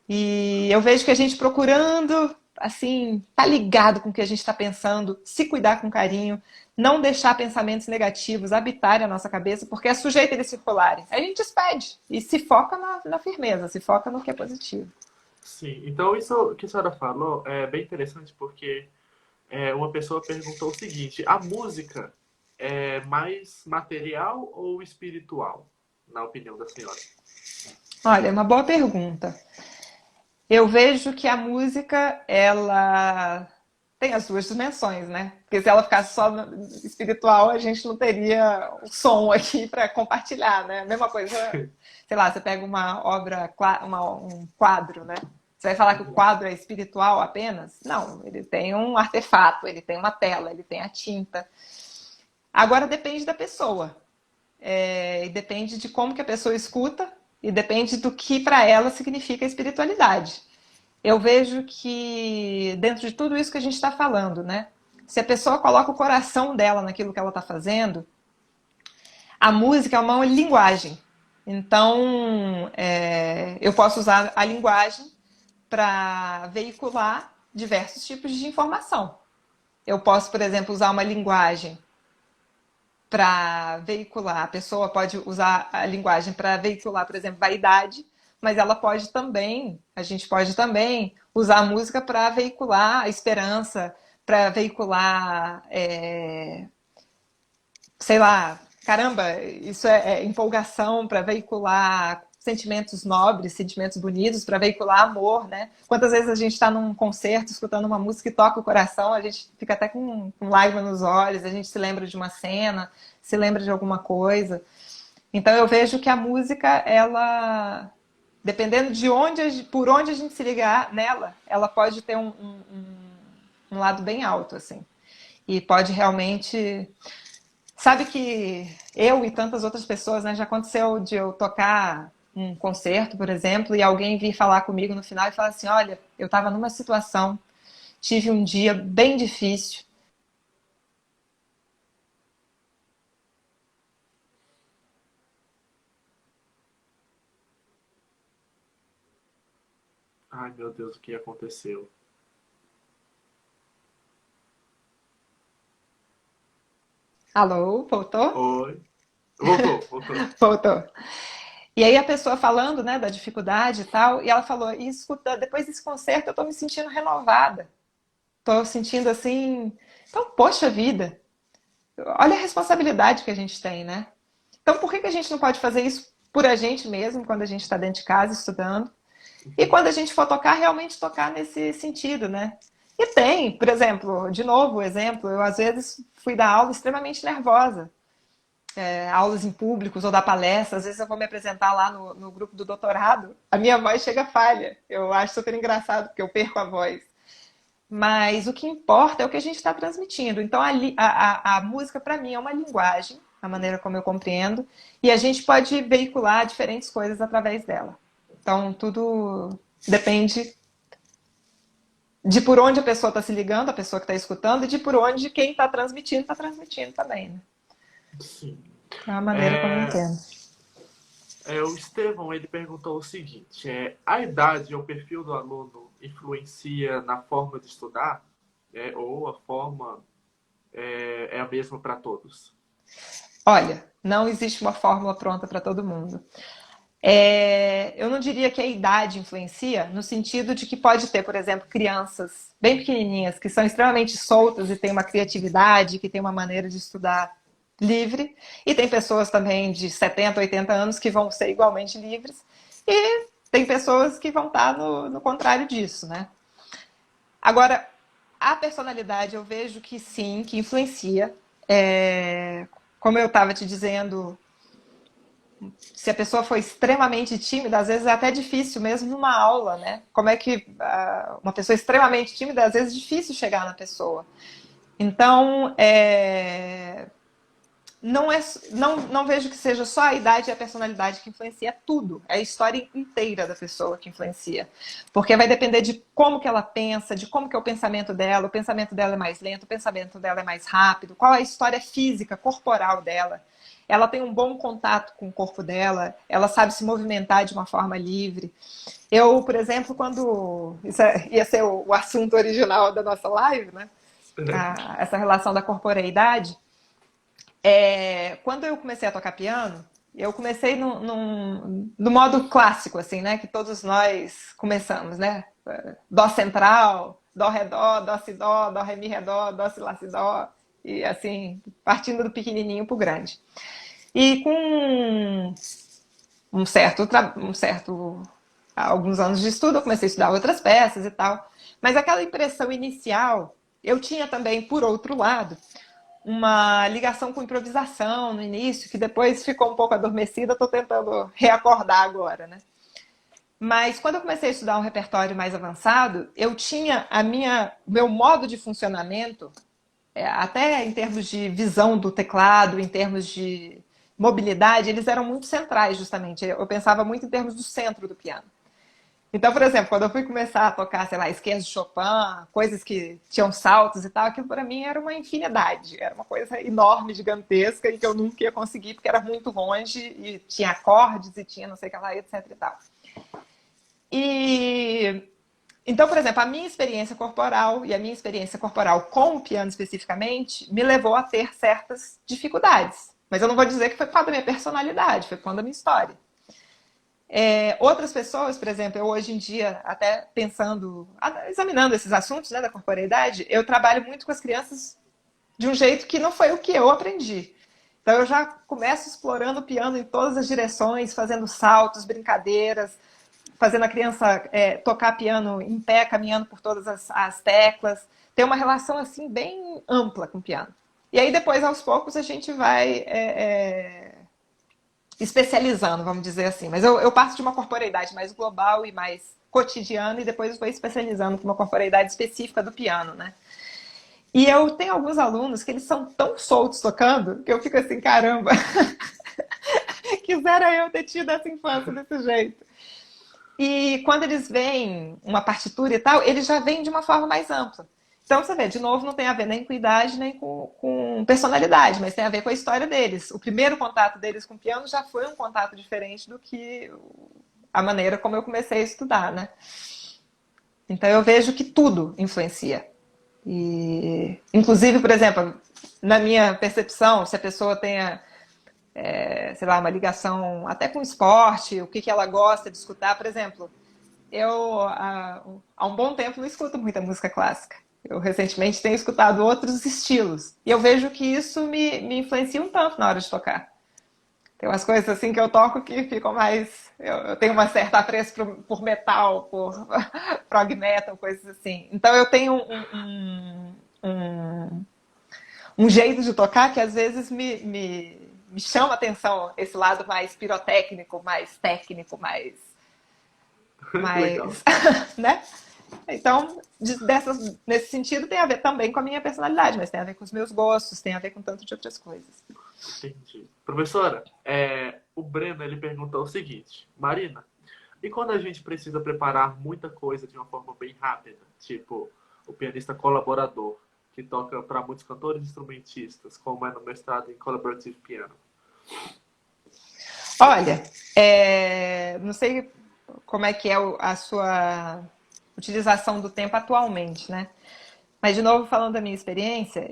E eu vejo que a gente procurando, assim, tá ligado com o que a gente está pensando, se cuidar com carinho, não deixar pensamentos negativos habitarem a nossa cabeça, porque é sujeito a eles circularem. Aí a gente despede e se foca na firmeza, se foca no que é positivo. Sim. Então, isso que a senhora falou é bem interessante porque uma pessoa perguntou o seguinte: a música é mais material ou espiritual, na opinião da senhora? Olha, é uma boa pergunta. Eu vejo que a música, ela tem as suas dimensões, né? Porque se ela ficasse só espiritual, a gente não teria o som aqui para compartilhar, né? Mesma coisa, sei lá, você pega uma obra, um quadro, né? Você vai falar que o quadro é espiritual apenas? Não, ele tem um artefato, ele tem uma tela, ele tem a tinta. Agora depende da pessoa. E depende de como que a pessoa escuta e depende do que para ela significa a espiritualidade. Eu vejo que dentro de tudo isso que a gente está falando, né? Se a pessoa coloca o coração dela naquilo que ela está fazendo, a música é uma linguagem. Então, eu posso usar a linguagem para veicular diversos tipos de informação. Eu posso, por exemplo, usar uma linguagem para veicular, a pessoa pode usar a linguagem para veicular, por exemplo, vaidade, mas ela pode também, a gente pode também usar a música para veicular a esperança, para veicular, sei lá, caramba, isso é empolgação, para veicular sentimentos nobres, sentimentos bonitos, para veicular amor, né? Quantas vezes a gente está num concerto, escutando uma música que toca o coração, a gente fica até com lágrima nos olhos, a gente se lembra de uma cena, se lembra de alguma coisa. Então eu vejo que a música, ela, dependendo de onde, por onde a gente se ligar nela, ela pode ter um lado bem alto, assim. E pode realmente. Sabe que eu e tantas outras pessoas, né, já aconteceu de eu tocar um concerto, por exemplo, e alguém vir falar comigo no final e falar assim: olha, eu estava numa situação, tive um dia bem difícil. Ai, meu Deus, o que aconteceu? Alô, voltou? Oi. Voltou, voltou. Voltou. E aí a pessoa falando, né, da dificuldade e tal, e ela falou, e escuta, depois desse concerto eu tô me sentindo renovada. Tô sentindo assim, então, poxa vida, olha a responsabilidade que a gente tem, né? Então, por que que a gente não pode fazer isso por a gente mesmo, quando a gente está dentro de casa estudando? E quando a gente for tocar, realmente tocar nesse sentido, né? E tem, por exemplo, de novo o exemplo, eu às vezes fui dar aula extremamente nervosa, aulas em públicos ou dar palestra, às vezes eu vou me apresentar lá no grupo do doutorado, a minha voz chega falha. Eu acho super engraçado, porque eu perco a voz. Mas o que importa é o que a gente está transmitindo. Então, a música, para mim, é uma linguagem, a maneira como eu compreendo, e a gente pode veicular diferentes coisas através dela. Então, tudo depende de por onde a pessoa está se ligando, a pessoa que está escutando, e de por onde quem está transmitindo também. Né? Sim. É a maneira como eu É, entendo. o Estevão, ele perguntou o seguinte, a idade ou o perfil do aluno influencia na forma de estudar? Ou a forma é a mesma para todos? Olha, não existe uma fórmula pronta para todo mundo. Eu não diria que a idade influencia, no sentido de que pode ter, por exemplo, crianças bem pequenininhas que são extremamente soltas e têm uma criatividade, que têm uma maneira de estudar livre, e tem pessoas também de 70, 80 anos que vão ser igualmente livres, e tem pessoas que vão estar no contrário disso, né? Agora, a personalidade eu vejo que sim, que influencia. Como eu estava te dizendo, se a pessoa for extremamente tímida, às vezes é até difícil mesmo numa aula, né? Como é que uma pessoa extremamente tímida, às vezes é difícil chegar na pessoa. Então, não vejo que seja só a idade e a personalidade que influencia, é tudo. É a história inteira da pessoa que influencia. Porque vai depender de como que ela pensa, de como que é o pensamento dela é mais lento, o pensamento dela é mais rápido, qual é a história física, corporal dela. Ela tem um bom contato com o corpo dela, ela sabe se movimentar de uma forma livre. Eu, por exemplo, quando... Isso ia ser o assunto original da nossa live, né? Essa relação da corporeidade. Quando eu comecei a tocar piano, eu comecei no modo clássico, assim, né? Que todos nós começamos, né? Dó central, dó ré dó si dó ré mi ré dó si lá si dó. E assim, partindo do pequenininho pro grande. E com alguns anos de estudo, eu comecei a estudar outras peças e tal. Mas aquela impressão inicial, eu tinha também, por outro lado, uma ligação com improvisação no início, que depois ficou um pouco adormecida, estou tentando reacordar agora, né? Mas quando eu comecei a estudar um repertório mais avançado, eu tinha meu modo de funcionamento, até em termos de visão do teclado, em termos de mobilidade, eles eram muito centrais, justamente. Eu pensava muito em termos do centro do piano. Então, por exemplo, quando eu fui começar a tocar, sei lá, esquerdas de Chopin, coisas que tinham saltos e tal, aquilo para mim era uma infinidade. Era uma coisa enorme, gigantesca, e que eu nunca ia conseguir, porque era muito longe, e tinha acordes, e tinha não sei o que lá, etc e tal. Então, por exemplo, a minha experiência corporal, e a minha experiência corporal com o piano especificamente, me levou a ter certas dificuldades. Mas eu não vou dizer que foi por causa da minha personalidade, foi por causa da minha história. Outras pessoas, por exemplo, eu hoje em dia, até pensando, examinando esses assuntos, né, da corporeidade, eu trabalho muito com as crianças de um jeito que não foi o que eu aprendi. Então eu já começo explorando o piano em todas as direções, fazendo saltos, brincadeiras, fazendo a criança tocar piano em pé, caminhando por todas as teclas. Tem uma relação assim bem ampla com o piano. E aí depois, aos poucos, a gente vai especializando, vamos dizer assim. Mas eu passo de uma corporeidade mais global e mais cotidiana e depois vou especializando para uma corporeidade específica do piano, né? E eu tenho alguns alunos que eles são tão soltos tocando que eu fico assim, caramba, quisera eu ter tido essa infância desse jeito. E quando eles veem uma partitura e tal, eles já vêm de uma forma mais ampla. Então, você vê, de novo, não tem a ver nem com idade, nem com personalidade, mas tem a ver com a história deles. O primeiro contato deles com o piano já foi um contato diferente do que a maneira como eu comecei a estudar, né? Então, eu vejo que tudo influencia. E, inclusive, por exemplo, na minha percepção, se a pessoa tenha, sei lá, uma ligação até com esporte, o que, que ela gosta de escutar. Por exemplo, eu há um bom tempo não escuto muita música clássica. Eu recentemente tenho escutado outros estilos. E eu vejo que isso me influencia um tanto na hora de tocar. Tem umas coisas assim que eu toco que ficam mais. Eu tenho uma certa apreço por metal, por prog metal, coisas assim. Então eu tenho um, um jeito de tocar que às vezes me chama a atenção, esse lado mais pirotécnico, mais técnico, Que legal. mais né? Então, nesse sentido, tem a ver também com a minha personalidade, mas tem a ver com os meus gostos, tem a ver com tanto de outras coisas. Entendi. Professora, o Breno ele perguntou o seguinte: Marina, e quando a gente precisa preparar muita coisa de uma forma bem rápida, tipo o pianista colaborador, que toca para muitos cantores e instrumentistas, como é no mestrado em Collaborative Piano? Olha, não sei como é que é a sua utilização do tempo atualmente, né? Mas, de novo, falando da minha experiência,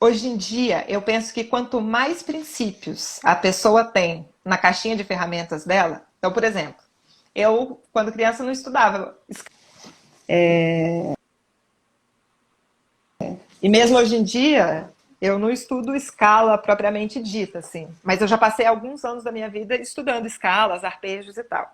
hoje em dia, eu penso que quanto mais princípios a pessoa tem na caixinha de ferramentas dela, então, por exemplo, eu, quando criança, não estudava. E mesmo hoje em dia, eu não estudo escala propriamente dita, assim. Mas eu já passei alguns anos da minha vida estudando escalas, arpejos e tal.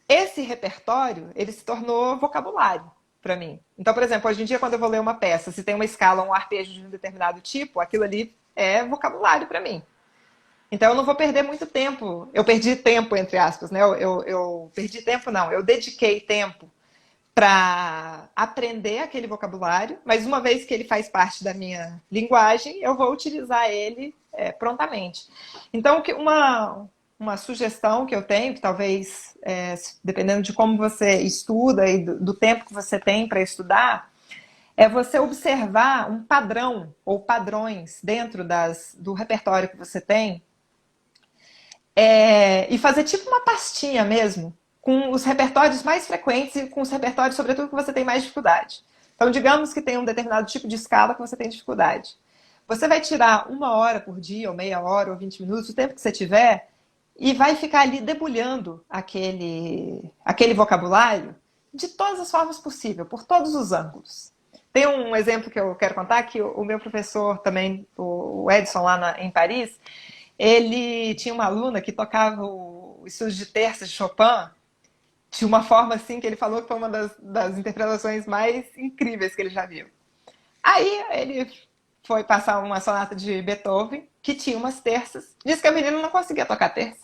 Esse repertório, ele se tornou vocabulário para mim. Então, por exemplo, hoje em dia, quando eu vou ler uma peça, se tem uma escala, um arpejo de um determinado tipo, aquilo ali é vocabulário para mim. Então, eu não vou perder muito tempo. Eu perdi tempo, entre aspas, né? Eu perdi tempo, não. Eu dediquei tempo para aprender aquele vocabulário, mas uma vez que ele faz parte da minha linguagem, eu vou utilizar ele prontamente. Então, uma sugestão que eu tenho, que talvez, dependendo de como você estuda e do tempo que você tem para estudar, é você observar um padrão ou padrões dentro do repertório que você tem e fazer tipo uma pastinha mesmo, com os repertórios mais frequentes e com os repertórios, sobretudo, que você tem mais dificuldade. Então, digamos que tem um determinado tipo de escala que você tem dificuldade. Você vai tirar 1 hora por dia, ou meia hora, ou 20 minutos, o tempo que você tiver, e vai ficar ali debulhando aquele vocabulário de todas as formas possíveis, por todos os ângulos. Tem um exemplo que eu quero contar, que o meu professor também, o Edson, lá em Paris, ele tinha uma aluna que tocava o estudo de terças de Chopin de uma forma assim que ele falou que foi uma das interpretações mais incríveis que ele já viu. Aí ele foi passar uma sonata de Beethoven que tinha umas terças. Disse que a menina não conseguia tocar terça.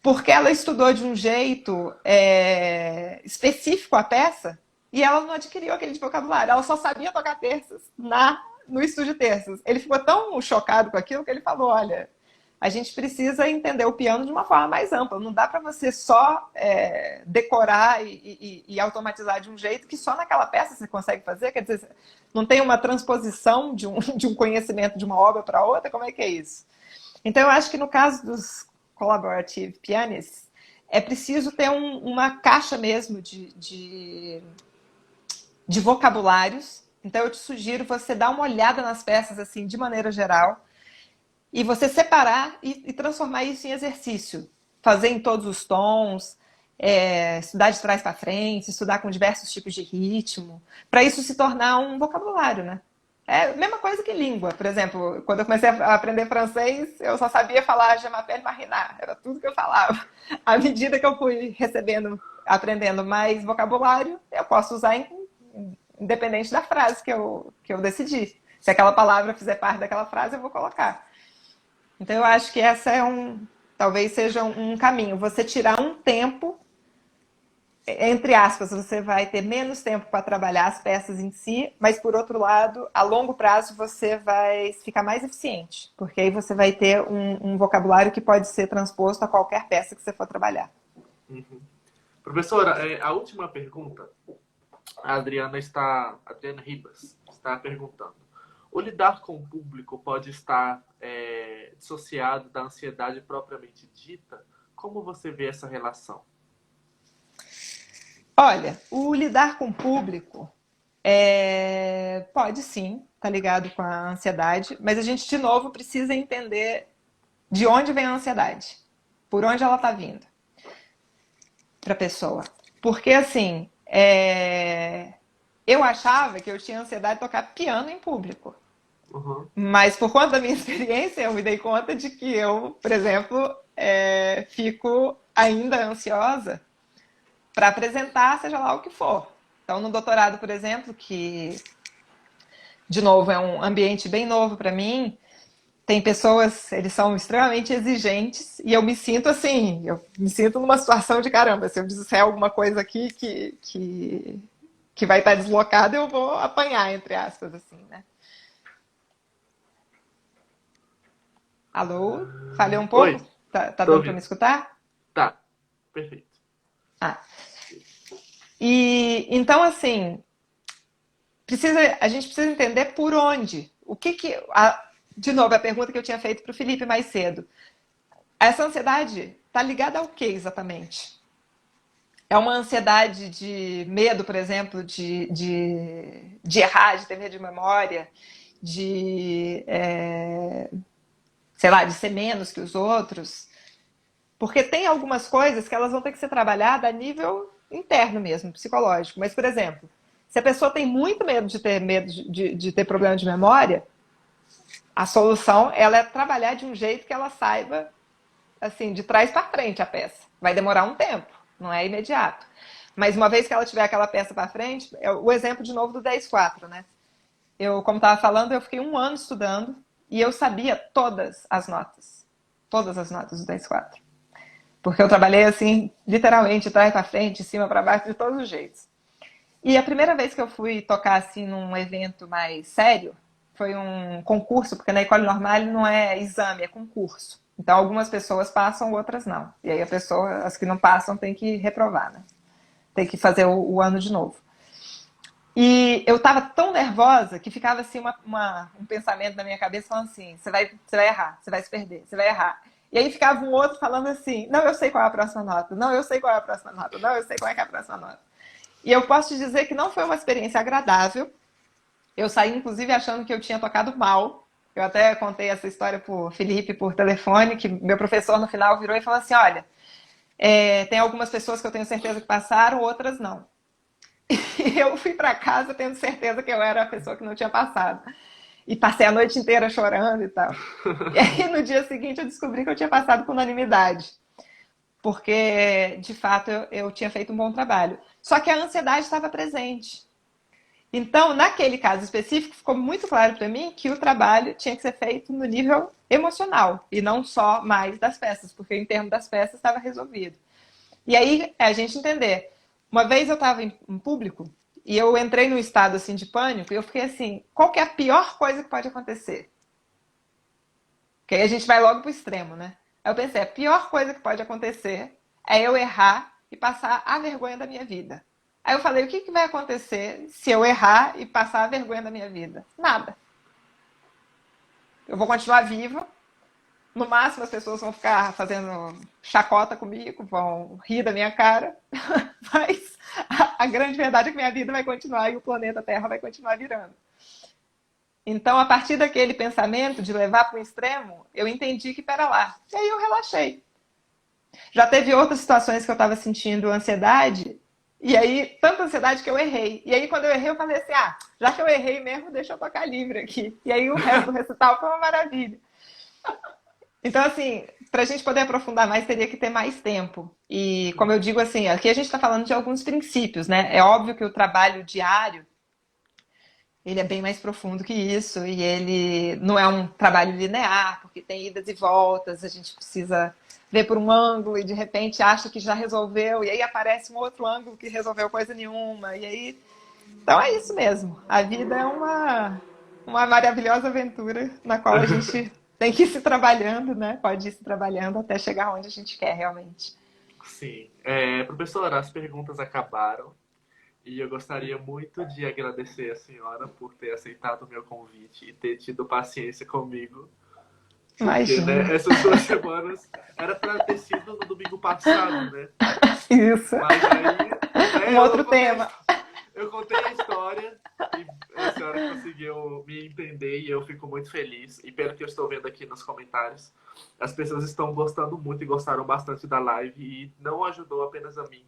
Porque ela estudou de um jeito específico a peça e ela não adquiriu aquele vocabulário. Ela só sabia tocar terças no estudo de terças. Ele ficou tão chocado com aquilo que ele falou: olha, a gente precisa entender o piano de uma forma mais ampla. Não dá para você só decorar e automatizar de um jeito que só naquela peça você consegue fazer. Quer dizer, não tem uma transposição de um conhecimento de uma obra para outra. Como é que é isso? Então, eu acho que no caso dos collaborative pianists, é preciso ter uma caixa mesmo de vocabulários. Então, eu te sugiro você dar uma olhada nas peças, assim, de maneira geral, e você separar e transformar isso em exercício. Fazer em todos os tons, estudar de trás para frente, estudar com diversos tipos de ritmo, para isso se tornar um vocabulário, né? É a mesma coisa que língua. Por exemplo, quando eu comecei a aprender francês, eu só sabia falar Je m'appelle Marina. Era tudo que eu falava. À medida que eu fui aprendendo mais vocabulário, eu posso usar independente da frase que eu decidi. Se aquela palavra fizer parte daquela frase, eu vou colocar. Então, eu acho que essa talvez seja um caminho. Você tirar um tempo, entre aspas, você vai ter menos tempo para trabalhar as peças em si, mas, por outro lado, a longo prazo, você vai ficar mais eficiente, porque aí você vai ter um vocabulário que pode ser transposto a qualquer peça que você for trabalhar. Uhum. Professora, a última pergunta, Adriana Ribas está perguntando: o lidar com o público pode estar dissociado da ansiedade propriamente dita? Como você vê essa relação? Olha, o lidar com o público pode sim, tá ligado com a ansiedade, mas a gente, de novo, precisa entender de onde vem a ansiedade, por onde ela tá vindo para a pessoa. Porque, assim, eu achava que eu tinha ansiedade de tocar piano em público. Uhum. Mas por conta da minha experiência, eu me dei conta de que eu, por exemplo, fico ainda ansiosa para apresentar, seja lá o que for. Então, no doutorado, por exemplo, que, de novo, é um ambiente bem novo para mim, tem pessoas, eles são extremamente exigentes e eu me sinto assim, eu me sinto numa situação de caramba, se eu disser alguma coisa aqui que vai estar deslocada, eu vou apanhar, entre aspas, assim, né? Alô? Falhei um pouco? Oi, Tá tô dando para me ouvindo. escutar? Tá, perfeito. Ah. E então, assim, a gente precisa entender por onde. De novo, a pergunta que eu tinha feito para o Felipe mais cedo. Essa ansiedade está ligada ao que exatamente? É uma ansiedade de medo, por exemplo, de errar, de ter medo de memória, sei lá, de ser menos que os outros. Porque tem algumas coisas que elas vão ter que ser trabalhadas a nível interno mesmo, psicológico. Mas, por exemplo, se a pessoa tem muito medo de ter problema de memória, a solução ela é trabalhar de um jeito que ela saiba, assim, de trás para frente a peça. Vai demorar um tempo, não é imediato. Mas uma vez que ela tiver aquela peça para frente, o exemplo de novo do 10-4, né? Eu, como estava falando, eu fiquei um ano estudando e eu sabia todas as notas. Todas as notas do 10-4. Porque eu trabalhei assim, literalmente, trás para frente, de cima para baixo, de todos os jeitos. E a primeira vez que eu fui tocar assim num evento mais sério, foi um concurso, porque na École Normale não é exame, é concurso. Então algumas pessoas passam, outras não. E aí as que não passam têm que reprovar, né? Tem que fazer o ano de novo. E eu tava tão nervosa que ficava assim um pensamento na minha cabeça falando assim, você vai errar, você vai se perder, você vai errar. E aí ficava um outro falando assim, não, eu sei qual é a próxima nota, não, eu sei qual é a próxima nota, não, eu sei qual é a próxima nota. E eu posso te dizer que não foi uma experiência agradável. Eu saí, inclusive, achando que eu tinha tocado mal. Eu até contei essa história pro Felipe por telefone, que meu professor no final virou e falou assim, olha, tem algumas pessoas que eu tenho certeza que passaram, outras não. E eu fui para casa tendo certeza que eu era a pessoa que não tinha passado. E passei a noite inteira chorando e tal. E aí, no dia seguinte, eu descobri que eu tinha passado com unanimidade. Porque, de fato, eu tinha feito um bom trabalho. Só que a ansiedade estava presente. Então, naquele caso específico, ficou muito claro para mim que o trabalho tinha que ser feito no nível emocional e não só mais das peças, porque em termos das peças estava resolvido. E aí é a gente entender. Uma vez eu estava em público e eu entrei num estado assim de pânico e eu fiquei assim, qual que é a pior coisa que pode acontecer? Porque aí a gente vai logo pro extremo, né? Aí eu pensei, a pior coisa que pode acontecer é eu errar e passar a vergonha da minha vida. Aí eu falei, o que vai acontecer se eu errar e passar a vergonha da minha vida? Nada. Eu vou continuar viva. No máximo as pessoas vão ficar fazendo chacota comigo, vão rir da minha cara. Mas a grande verdade é que minha vida vai continuar e o planeta Terra vai continuar virando. Então, a partir daquele pensamento de levar para o extremo, eu entendi que, pera lá. E aí eu relaxei. Já teve outras situações que eu estava sentindo ansiedade, e aí, tanta ansiedade que eu errei. E aí, quando eu errei, eu falei assim, já que eu errei mesmo, deixa eu tocar livre aqui. E aí, o resto do recital foi uma maravilha. Então, assim, para a gente poder aprofundar mais, teria que ter mais tempo. E, como eu digo assim, aqui a gente está falando de alguns princípios, né? É óbvio que o trabalho diário, ele é bem mais profundo que isso, e ele não é um trabalho linear, porque tem idas e voltas, a gente precisa ver por um ângulo e de repente acha que já resolveu, e aí aparece um outro ângulo que resolveu coisa nenhuma, e aí... Então é isso mesmo, a vida é uma maravilhosa aventura na qual a gente tem que ir se trabalhando, né? Pode ir se trabalhando até chegar onde a gente quer realmente. Sim. Professora, as perguntas acabaram e eu gostaria muito de agradecer a senhora por ter aceitado o meu convite e ter tido paciência comigo. Porque, né, Imagina. essas 2 semanas era para ter sido no domingo passado, né? Isso. Mas aí, né, um outro tema. Eu contei a história e a senhora conseguiu me entender e eu fico muito feliz. E pelo que eu estou vendo aqui nos comentários, as pessoas estão gostando muito e gostaram bastante da live e não ajudou apenas a mim,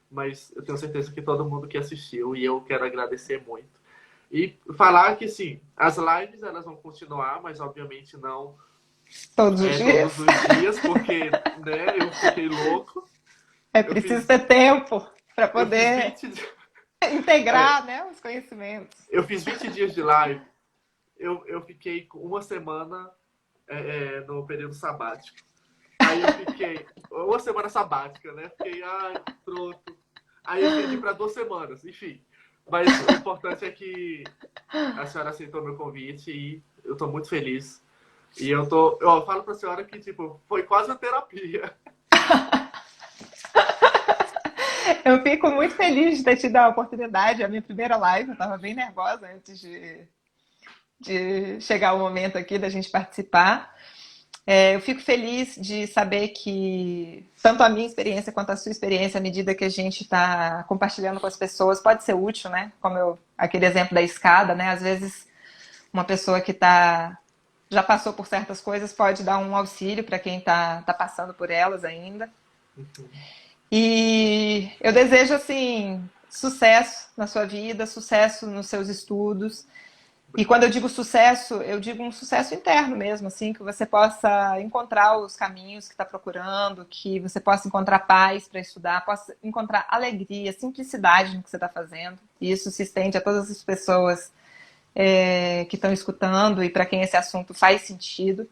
mas eu tenho certeza que todo mundo que assistiu e eu quero agradecer muito. E falar que, sim, as lives elas vão continuar, mas obviamente não Todos os dias. todos os dias, porque né, eu fiquei louco. É preciso ter tempo para poder 20 integrar, né, os conhecimentos. eu fiz 20 dias de live. Eu fiquei uma semana no período sabático. Aí eu fiquei uma semana sabática, né? Fiquei, ai, pronto. Aí eu estendi para 2 semanas, enfim. Mas o importante é que a senhora aceitou meu convite e eu tô muito feliz. E eu falo pra senhora que, tipo, foi quase uma terapia. Eu fico muito feliz de ter tido a oportunidade, a minha primeira live, eu estava bem nervosa antes de chegar o momento aqui da gente participar. Eu fico feliz de saber que tanto a minha experiência quanto a sua experiência, à medida que a gente está compartilhando com as pessoas, pode ser útil, né? Como aquele exemplo da escada, né? Às vezes uma pessoa que já passou por certas coisas pode dar um auxílio para quem está passando por elas ainda. E eu desejo, assim, sucesso na sua vida, sucesso nos seus estudos. E quando eu digo sucesso, eu digo um sucesso interno mesmo, assim, que você possa encontrar os caminhos que está procurando, que você possa encontrar paz para estudar, possa encontrar alegria, simplicidade no que você está fazendo. E isso se estende a todas as pessoas que estão escutando e para quem esse assunto faz sentido.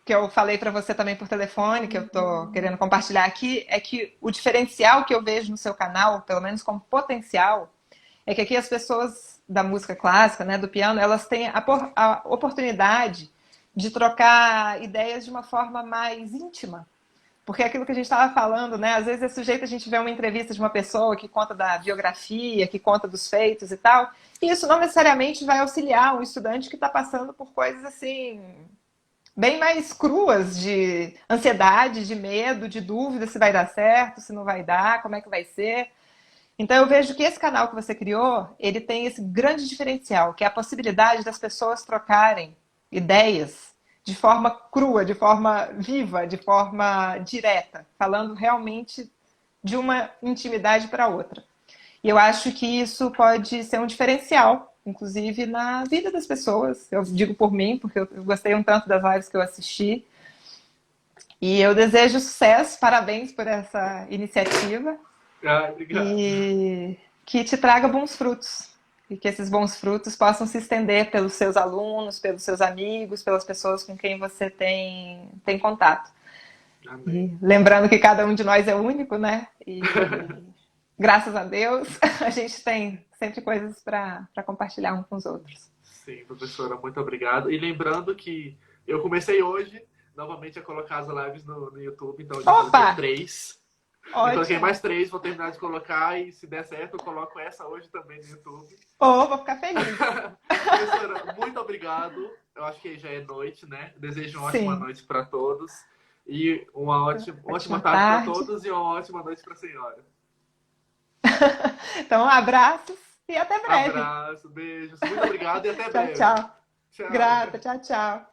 Que eu falei para você também por telefone, que eu estou querendo compartilhar aqui, é que o diferencial que eu vejo no seu canal, pelo menos como potencial, é que aqui as pessoas da música clássica, né, do piano, elas têm a oportunidade de trocar ideias de uma forma mais íntima. Porque é aquilo que a gente estava falando, né? Às vezes é sujeito a gente vê uma entrevista de uma pessoa que conta da biografia, que conta dos feitos e tal, e isso não necessariamente vai auxiliar um estudante que está passando por coisas assim bem mais cruas de ansiedade, de medo, de dúvida se vai dar certo, se não vai dar, como é que vai ser. Então eu vejo que esse canal que você criou, ele tem esse grande diferencial, que é a possibilidade das pessoas trocarem ideias de forma crua, de forma viva, de forma direta, falando realmente de uma intimidade para outra. E eu acho que isso pode ser um diferencial, inclusive na vida das pessoas. Eu digo por mim, porque eu gostei um tanto das lives que eu assisti. E eu desejo sucesso, parabéns por essa iniciativa. Obrigado. E que te traga bons frutos. E que esses bons frutos possam se estender pelos seus alunos, pelos seus amigos, pelas pessoas com quem você tem contato. Amém. E lembrando que cada um de nós é único, né? E graças a Deus, a gente tem sempre coisas para compartilhar uns com os outros. Sim, professora, muito obrigado. E lembrando que eu comecei hoje, novamente, a colocar as lives no YouTube, então eu já coloquei 3. Eu coloquei mais 3, vou terminar de colocar e se der certo eu coloco essa hoje também no YouTube. Vou ficar feliz. Professora, muito obrigado. Eu acho que já é noite, né? Desejo uma ótima noite para todos. E uma ótima tarde para todos e uma ótima noite para a senhora. Então, abraços e até breve. Abraço, beijos. Muito obrigado e até breve. Tchau. Tchau. Grata, tchau.